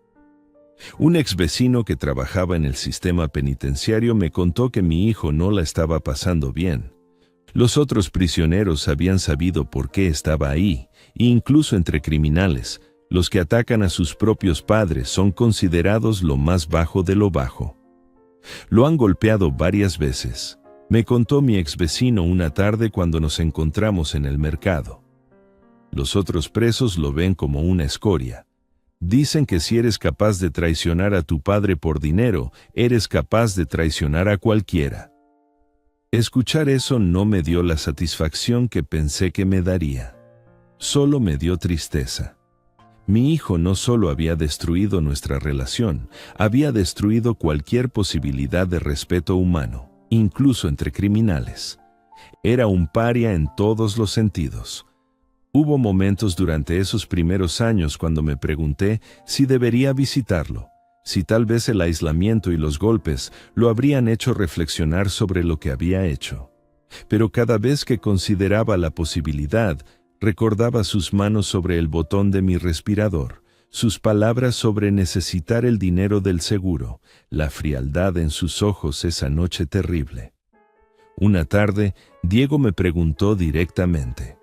Speaker 1: Un ex vecino que trabajaba en el sistema penitenciario me contó que mi hijo no la estaba pasando bien. Los otros prisioneros habían sabido por qué estaba ahí, e incluso entre criminales, los que atacan a sus propios padres son considerados lo más bajo de lo bajo. Lo han golpeado varias veces. Me contó mi ex vecino una tarde cuando nos encontramos en el mercado. Los otros presos lo ven como una escoria. Dicen que si eres capaz de traicionar a tu padre por dinero, eres capaz de traicionar a cualquiera. Escuchar eso no me dio la satisfacción que pensé que me daría. Solo me dio tristeza. Mi hijo no solo había destruido nuestra relación, había destruido cualquier posibilidad de respeto humano, incluso entre criminales. Era un paria en todos los sentidos. Hubo momentos durante esos primeros años cuando me pregunté si debería visitarlo, si tal vez el aislamiento y los golpes lo habrían hecho reflexionar sobre lo que había hecho. Pero cada vez que consideraba la posibilidad, recordaba sus manos sobre el botón de mi respirador, sus palabras sobre necesitar el dinero del seguro, la frialdad en sus ojos esa noche terrible. Una tarde, Diego me preguntó directamente: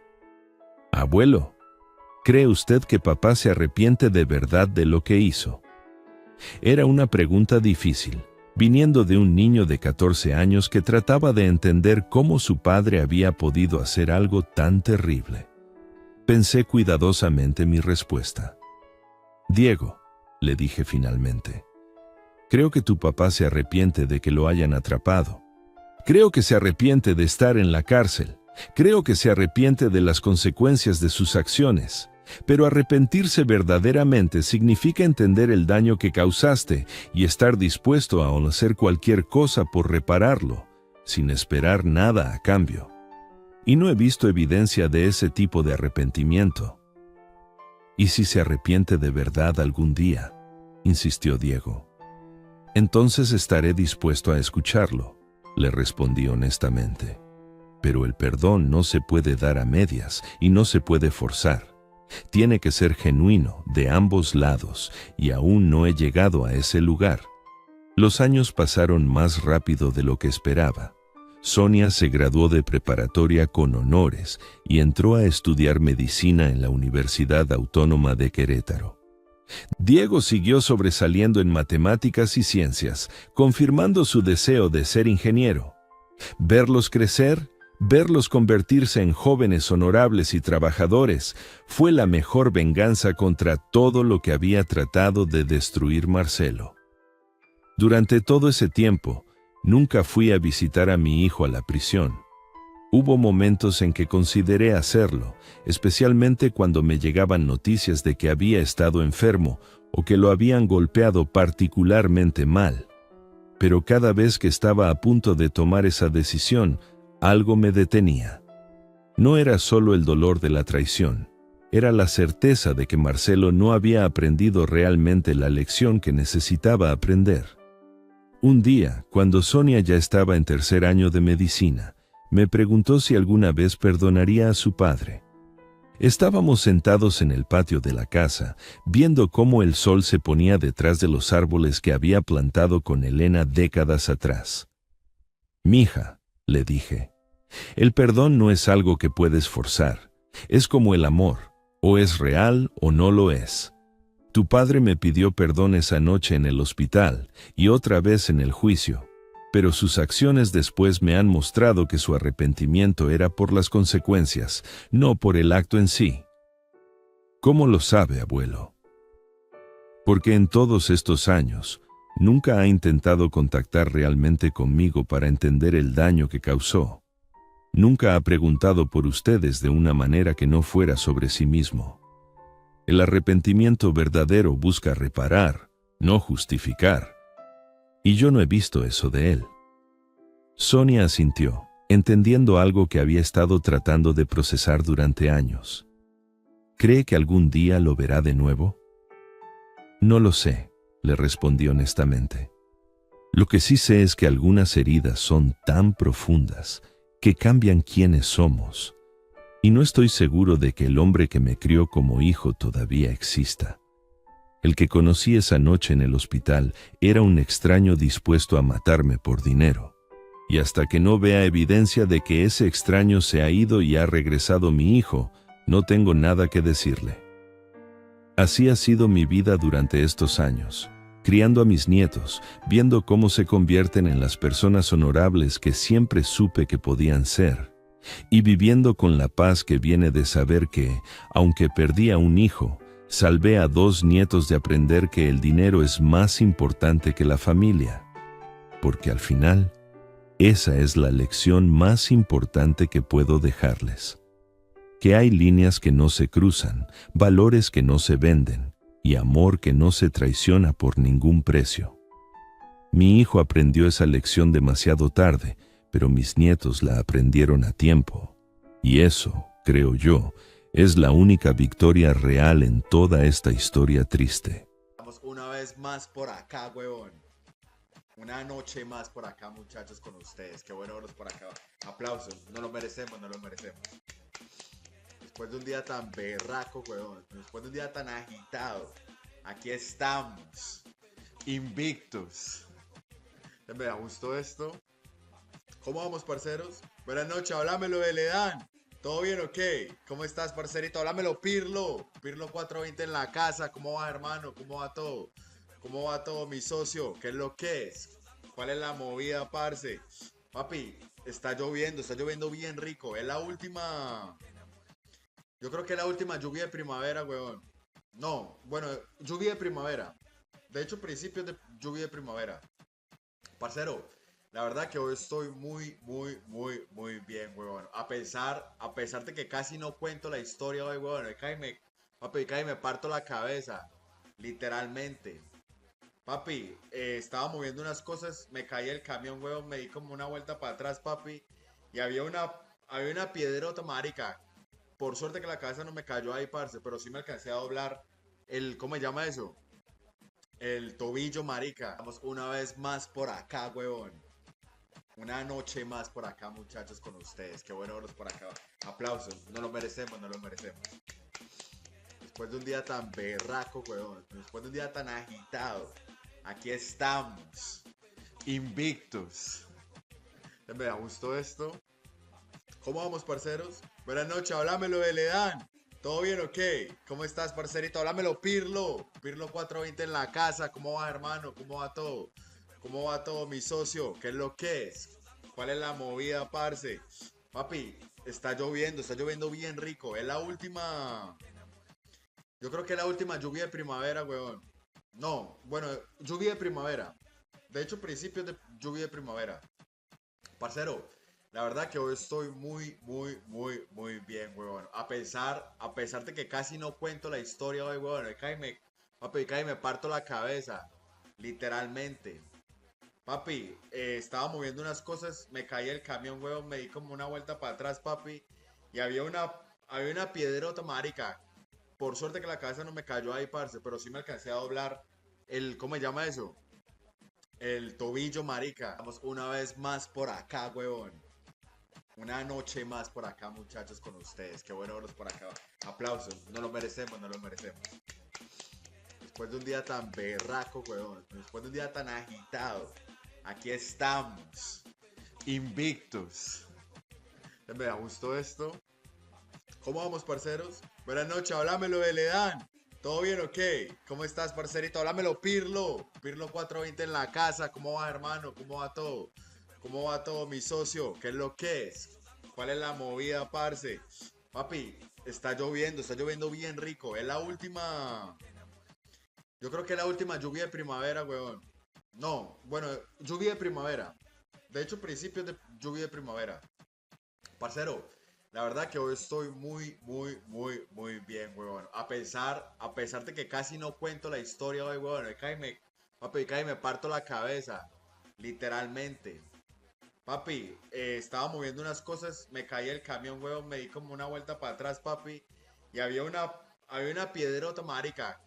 Speaker 1: «Abuelo, ¿cree usted que papá se arrepiente de verdad de lo que hizo?». Era una pregunta difícil, viniendo de un niño de 14 años que trataba de entender cómo su padre había podido hacer algo tan terrible. Pensé cuidadosamente mi respuesta. «Diego», le dije finalmente, «creo que tu papá se arrepiente de que lo hayan atrapado. Creo que se arrepiente de estar en la cárcel. Creo que se arrepiente de las consecuencias de sus acciones. Pero arrepentirse verdaderamente significa entender el daño que causaste y estar dispuesto a hacer cualquier cosa por repararlo, sin esperar nada a cambio. Y no he visto evidencia de ese tipo de arrepentimiento». «¿Y si se arrepiente de verdad algún día?», insistió Diego. «Entonces estaré dispuesto a escucharlo», le respondí honestamente. «Pero el perdón no se puede dar a medias y no se puede forzar. Tiene que ser genuino de ambos lados y aún no he llegado a ese lugar». Los años pasaron más rápido de lo que esperaba. Sonia se graduó de preparatoria con honores y entró a estudiar medicina en la Universidad Autónoma de Querétaro. Diego siguió sobresaliendo en matemáticas y ciencias, confirmando su deseo de ser ingeniero. Verlos crecer, verlos convertirse en jóvenes honorables y trabajadores, fue la mejor venganza contra todo lo que había tratado de destruir Marcelo. Durante todo ese tiempo, nunca fui a visitar a mi hijo a la prisión. Hubo momentos en que consideré hacerlo, especialmente cuando me llegaban noticias de que había estado enfermo o que lo habían golpeado particularmente mal. Pero cada vez que estaba a punto de tomar esa decisión, algo me detenía. No era solo el dolor de la traición, era la certeza de que Marcelo no había aprendido realmente la lección que necesitaba aprender. Un día, cuando Sonia ya estaba en tercer año de medicina, me preguntó si alguna vez perdonaría a su padre. Estábamos sentados en el patio de la casa, viendo cómo el sol se ponía detrás de los árboles que había plantado con Elena décadas atrás. «Mija», le dije, «el perdón no es algo que puedes forzar. Es como el amor, o es real o no lo es. Tu padre me pidió perdón esa noche en el hospital y otra vez en el juicio, pero sus acciones después me han mostrado que su arrepentimiento era por las consecuencias, no por el acto en sí». «¿Cómo lo sabe, abuelo?» «Porque en todos estos años, nunca ha intentado contactar realmente conmigo para entender el daño que causó. Nunca ha preguntado por ustedes de una manera que no fuera sobre sí mismo. El arrepentimiento verdadero busca reparar, no justificar. Y yo no he visto eso de él». Sonia asintió, entendiendo algo que había estado tratando de procesar durante años. «¿Cree que algún día lo verá de nuevo?» «No lo sé», le respondí honestamente. «Lo que sí sé es que algunas heridas son tan profundas que cambian quiénes somos. Y no estoy seguro de que el hombre que me crió como hijo todavía exista. El que conocí esa noche en el hospital era un extraño dispuesto a matarme por dinero. Y hasta que no vea evidencia de que ese extraño se ha ido y ha regresado mi hijo, no tengo nada que decirle. Así ha sido mi vida durante estos años, criando a mis nietos, viendo cómo se convierten en las personas honorables que siempre supe que podían ser, y viviendo con la paz que viene de saber que, aunque perdí a un hijo, salvé a 2 nietos de aprender que el dinero es más importante que la familia, porque al final, esa es la lección más importante que puedo dejarles. Que hay líneas que no se cruzan, valores que no se venden, y amor que no se traiciona por ningún precio. Mi hijo aprendió esa lección demasiado tarde, pero mis nietos la aprendieron a tiempo. Y eso, creo yo, es la única victoria real en toda esta historia triste».
Speaker 2: Estamos una vez más por acá, huevón. Una noche más por acá, muchachos, con ustedes. Qué bueno verlos por acá. Aplausos. No lo merecemos, no lo merecemos. Después de un día tan berraco, huevón. Después de un día tan agitado. Aquí estamos. Invictos. Me gustó esto. ¿Cómo vamos, parceros? Buenas noches, háblamelo de Ledán. ¿Todo bien o qué? ¿Cómo estás, parcerito? Háblamelo, Pirlo. Pirlo 420 en la casa. ¿Cómo va, hermano? ¿Cómo va todo? ¿Cómo va todo, mi socio? ¿Qué es lo que es? ¿Cuál es la movida, parce? Papi, está lloviendo bien rico. Es la última... Yo creo que es la última lluvia de primavera, weón. No, bueno, lluvia de primavera. De hecho, principios de lluvia de primavera. Parcero, la verdad que hoy estoy muy bien, weón. A pesar de que casi no cuento la historia hoy, weón. Papi, casi me parto la cabeza. Literalmente. Papi, estaba moviendo unas cosas, me caí el camión, weón, me di como una vuelta para atrás, papi, y había una piedrota, marica. Por suerte que la cabeza no me cayó ahí, parce, pero sí me alcancé a doblar ¿cómo se llama eso? El tobillo, marica. Estamos una vez más por acá, weón. Una noche más por acá, muchachos, con ustedes. Qué bueno verlos por acá. Aplausos. No lo merecemos, no lo merecemos. Después de un día tan berraco, weón. Después de un día tan agitado. Aquí estamos. Invictos. Me gustó esto. ¿Cómo vamos, parceros? Buenas noches, háblamelo de Ledán. ¿Todo bien o qué? ¿Cómo estás, parcerito? Háblamelo, Pirlo. Pirlo 420 en la casa. ¿Cómo va, hermano? ¿Cómo va todo? ¿Cómo va todo, mi socio? ¿Qué es lo que es? ¿Cuál es la movida, parce? Papi, está lloviendo bien rico. Es la última... Yo creo que es la última lluvia de primavera, weón. No, bueno, lluvia de primavera. De hecho, principios de lluvia de primavera. Parcero, La verdad que hoy estoy muy bien, huevón. A pesar de que casi no cuento la historia hoy, huevón. Papi, casi me parto la cabeza. Literalmente. Papi, estaba moviendo unas cosas, me caí el camión, huevón, me di como una vuelta para atrás, papi. Y había una piedrota, marica. Por suerte que la cabeza no me cayó ahí, parce, pero sí me alcancé a doblar ¿cómo se llama eso? El tobillo, marica. Vamos una vez más por acá, huevón. Una noche más por acá, muchachos, con ustedes. Qué bueno verlos por acá. Aplausos. No lo merecemos, no lo merecemos. Después de un día tan berraco, weón. Después de un día tan agitado. Aquí estamos. Invictos. Me gustó esto. ¿Cómo vamos, parceros? Buenas noches, háblamelo de Ledán. ¿Todo bien o qué? ¿Cómo estás, parcerito? Háblamelo, Pirlo. Pirlo 420 en la casa. ¿Cómo va, hermano? ¿Cómo va todo? ¿Cómo va todo, mi socio? ¿Qué es lo que es? ¿Cuál es la movida, parce? Papi, está lloviendo bien rico. Es la última. Yo creo que es la última lluvia de primavera, weón. No, bueno, lluvia de primavera. De hecho, principios de lluvia de primavera. Parcero, la verdad que hoy estoy muy bien, weón. A pesar de que casi no cuento la historia hoy, weón. Papi, casi me parto la cabeza. Literalmente. Papi, estaba moviendo unas cosas, me caí el camión, weón, me di como una vuelta para atrás, papi. Y había una piedrota, marica.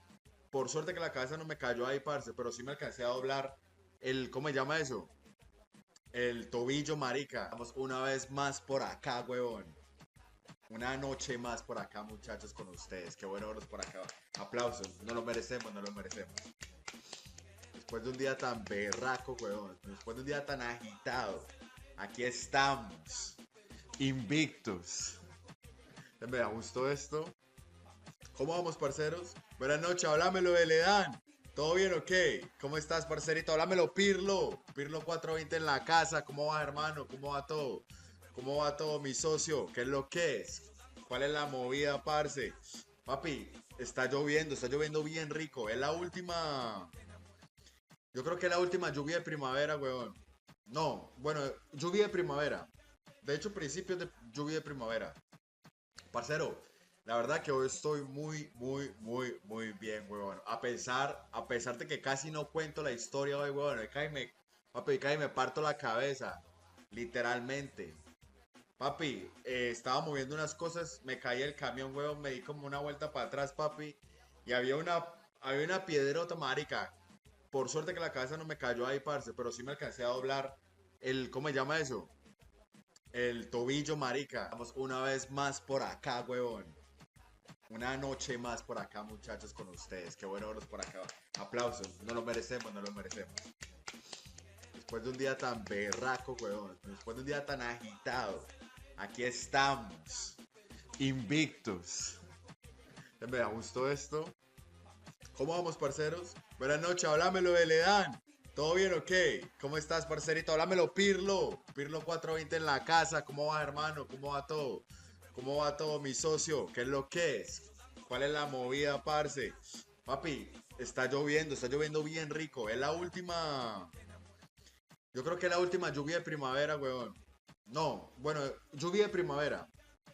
Speaker 2: Por suerte que la cabeza no me cayó ahí, parce, pero sí me alcancé a doblar ¿cómo se llama eso? El tobillo, marica. Vamos una vez más por acá, huevón. Una noche más por acá, muchachos, con ustedes. Qué bueno verlos por acá. Aplausos. No lo merecemos, no lo merecemos. Después de un día tan berraco, huevón. Después de un día tan agitado. Aquí estamos. Invictos. Me gustó esto. ¿Cómo vamos, parceros? Buenas noches, háblamelo de Ledán. ¿Todo bien o qué? ¿Cómo estás, parcerito? Háblamelo, Pirlo. Pirlo 420 en la casa. ¿Cómo va, hermano? ¿Cómo va todo? ¿Cómo va todo, mi socio? ¿Qué es lo que es? ¿Cuál es la movida, parce? Papi, está lloviendo bien rico. Es la última. Yo creo que es la última lluvia de primavera, weón. No, bueno, lluvia de primavera. De hecho, principios de lluvia de primavera. Parcero, la verdad que hoy estoy muy bien, huevón. A pesar de que casi no cuento la historia hoy, huevón. Papi, casi me parto la cabeza. Literalmente. Papi, estaba moviendo unas cosas, me caí el camión, huevón, me di como una vuelta para atrás, papi. Y había una piedrota, marica. Por suerte que la cabeza no me cayó ahí, parce, pero sí me alcancé a doblar ¿cómo se llama eso? El tobillo, marica. Vamos una vez más por acá, huevón. Una noche más por acá, muchachos, con ustedes. Qué bueno verlos por acá. Aplausos. No lo merecemos, no lo merecemos. Después de un día tan berraco, huevón. Después de un día tan agitado. Aquí estamos. Invictos. Me gustó esto. ¿Cómo vamos, parceros? Buenas noches, háblamelo de Ledán. ¿Todo bien o qué? ¿Cómo estás, parcerito? Háblamelo, Pirlo. Pirlo 420 en la casa. ¿Cómo va, hermano? ¿Cómo va todo? ¿Cómo va todo, mi socio? ¿Qué es lo que es? ¿Cuál es la movida, parce? Papi, está lloviendo bien rico. Es la última. Yo creo que es la última lluvia de primavera, weón. No, bueno, lluvia de primavera.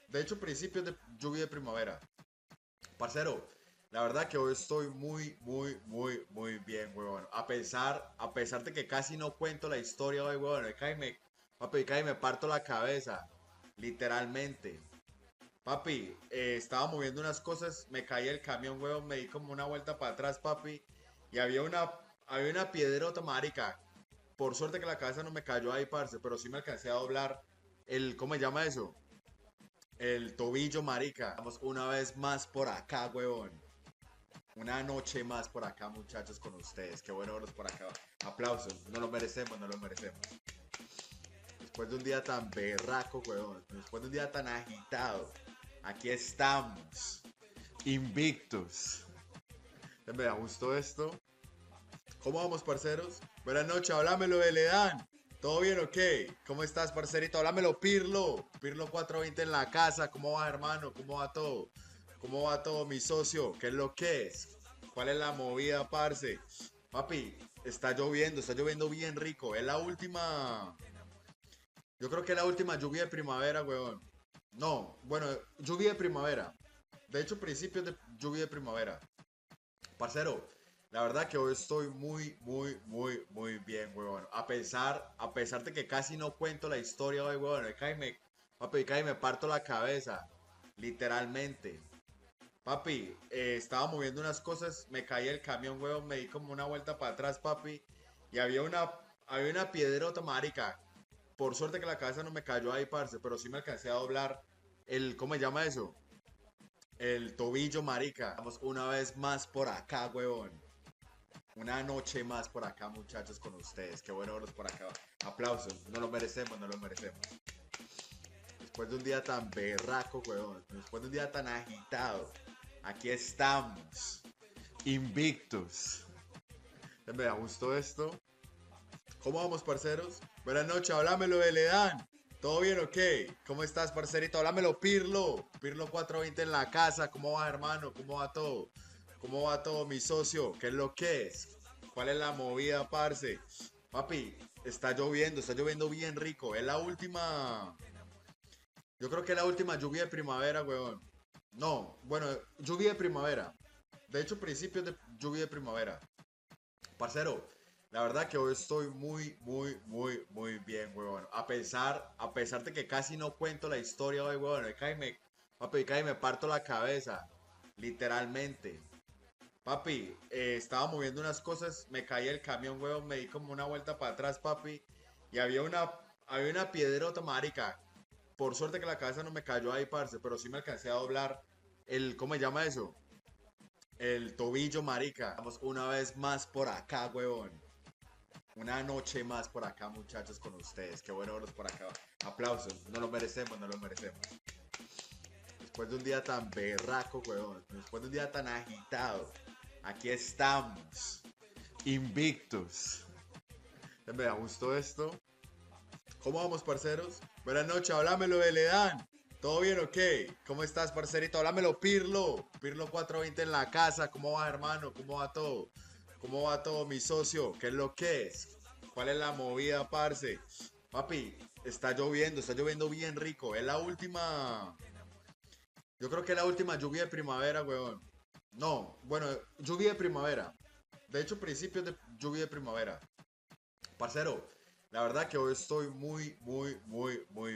Speaker 2: De hecho, principios de lluvia de primavera. Parcero, la verdad que hoy estoy muy bien, weón. A pesar de que casi no cuento la historia hoy, weón. Papi, casi me parto la cabeza. Literalmente. Papi, estaba moviendo unas cosas, me caí el camión, weón, me di como una vuelta para atrás, papi. Y había una piedrota, marica. Por suerte que la cabeza no me cayó ahí, parce, pero sí me alcancé a doblar ¿cómo se llama eso? El tobillo, marica. Vamos una vez más por acá, huevón. Una noche más por acá, muchachos, con ustedes. Qué bueno verlos por acá. Aplausos. No lo merecemos, no lo merecemos. Después de un día tan berraco, huevón. Después de un día tan agitado. Aquí estamos. Invictos. Me gustó esto. ¿Cómo vamos, parceros? Buenas noches, háblamelo de Ledán. ¿Todo bien o qué? ¿Cómo estás, parcerito? Háblamelo, Pirlo. Pirlo 420 en la casa. ¿Cómo va, hermano? ¿Cómo va todo? ¿Cómo va todo, mi socio? ¿Qué es lo que es? ¿Cuál es la movida, parce? Papi, está lloviendo bien rico. Es la última. Yo creo que la última lluvia de primavera, weón. No, bueno, lluvia de primavera. De hecho, principios de lluvia de primavera. Parcero, la verdad que hoy estoy muy bien, weón. A pesar de que casi no cuento la historia hoy, weón. Papi, casi me parto la cabeza. Literalmente. Papi, estaba moviendo unas cosas, me caí el camión, weón, me di como una vuelta para atrás, papi. Y había una piedrota, marica. Por suerte que la cabeza no me cayó ahí, parce, pero sí me alcancé a doblar ¿cómo se llama eso? El tobillo, marica. Vamos una vez más por acá, weón. Una noche más por acá, muchachos, con ustedes. Qué bueno verlos por acá. Aplausos. No lo merecemos, no lo merecemos. Después de un día tan berraco, weón. Después de un día tan agitado. Aquí estamos. Invictos. Me gustó esto. ¿Cómo vamos, parceros? Buenas noches, háblamelo de Ledán. ¿Todo bien o qué? ¿Cómo estás, parcerito? Háblamelo, Pirlo. Pirlo 420 en la casa. ¿Cómo va, hermano? ¿Cómo va todo? ¿Cómo va todo, mi socio? ¿Qué es lo que es? ¿Cuál es la movida, parce? Papi, está lloviendo bien rico. Es la última. Yo creo que es la última lluvia de primavera, weón. No, bueno, lluvia de primavera. De hecho, principios de lluvia de primavera. Parcero, la verdad que hoy estoy muy bien, weón. A pesar de que casi no cuento la historia hoy, weón. Papi, casi me parto la cabeza. Literalmente. Papi, estaba moviendo unas cosas, me caí el camión, weón, me di como una vuelta para atrás, papi. Y había una piedrota, marica. Por suerte que la cabeza no me cayó ahí, parce, pero sí me alcancé a doblar ¿cómo se llama eso? El tobillo, marica. Vamos una vez más por acá, weón. Una noche más por acá, muchachos, con ustedes. Qué bueno verlos por acá. Aplausos. No lo merecemos, no lo merecemos. Después de un día tan berraco, weón. Después de un día tan agitado. Aquí estamos. Invictos. Me gustó esto. ¿Cómo vamos, parceros? Buenas noches, háblamelo de Ledán. ¿Todo bien o qué? ¿Cómo estás, parcerito? Háblamelo, Pirlo. Pirlo 420 en la casa. ¿Cómo va, hermano? ¿Cómo va todo? ¿Cómo va todo, mi socio? ¿Qué es lo que es? ¿Cuál es la movida, parce? Papi, está lloviendo bien rico. Es la última. Yo creo que es la última lluvia de primavera, weón. No, bueno, lluvia de primavera. De hecho, principios de lluvia de primavera. Parcero, la verdad que hoy estoy muy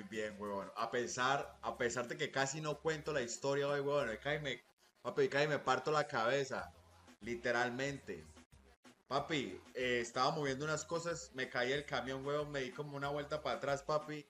Speaker 2: bien, weón. A pesar de que casi no cuento la historia hoy, weón. Papi, casi me parto la cabeza. Literalmente. Papi, estaba moviendo unas cosas, me caí el camión, weón, me di como una vuelta para atrás, papi.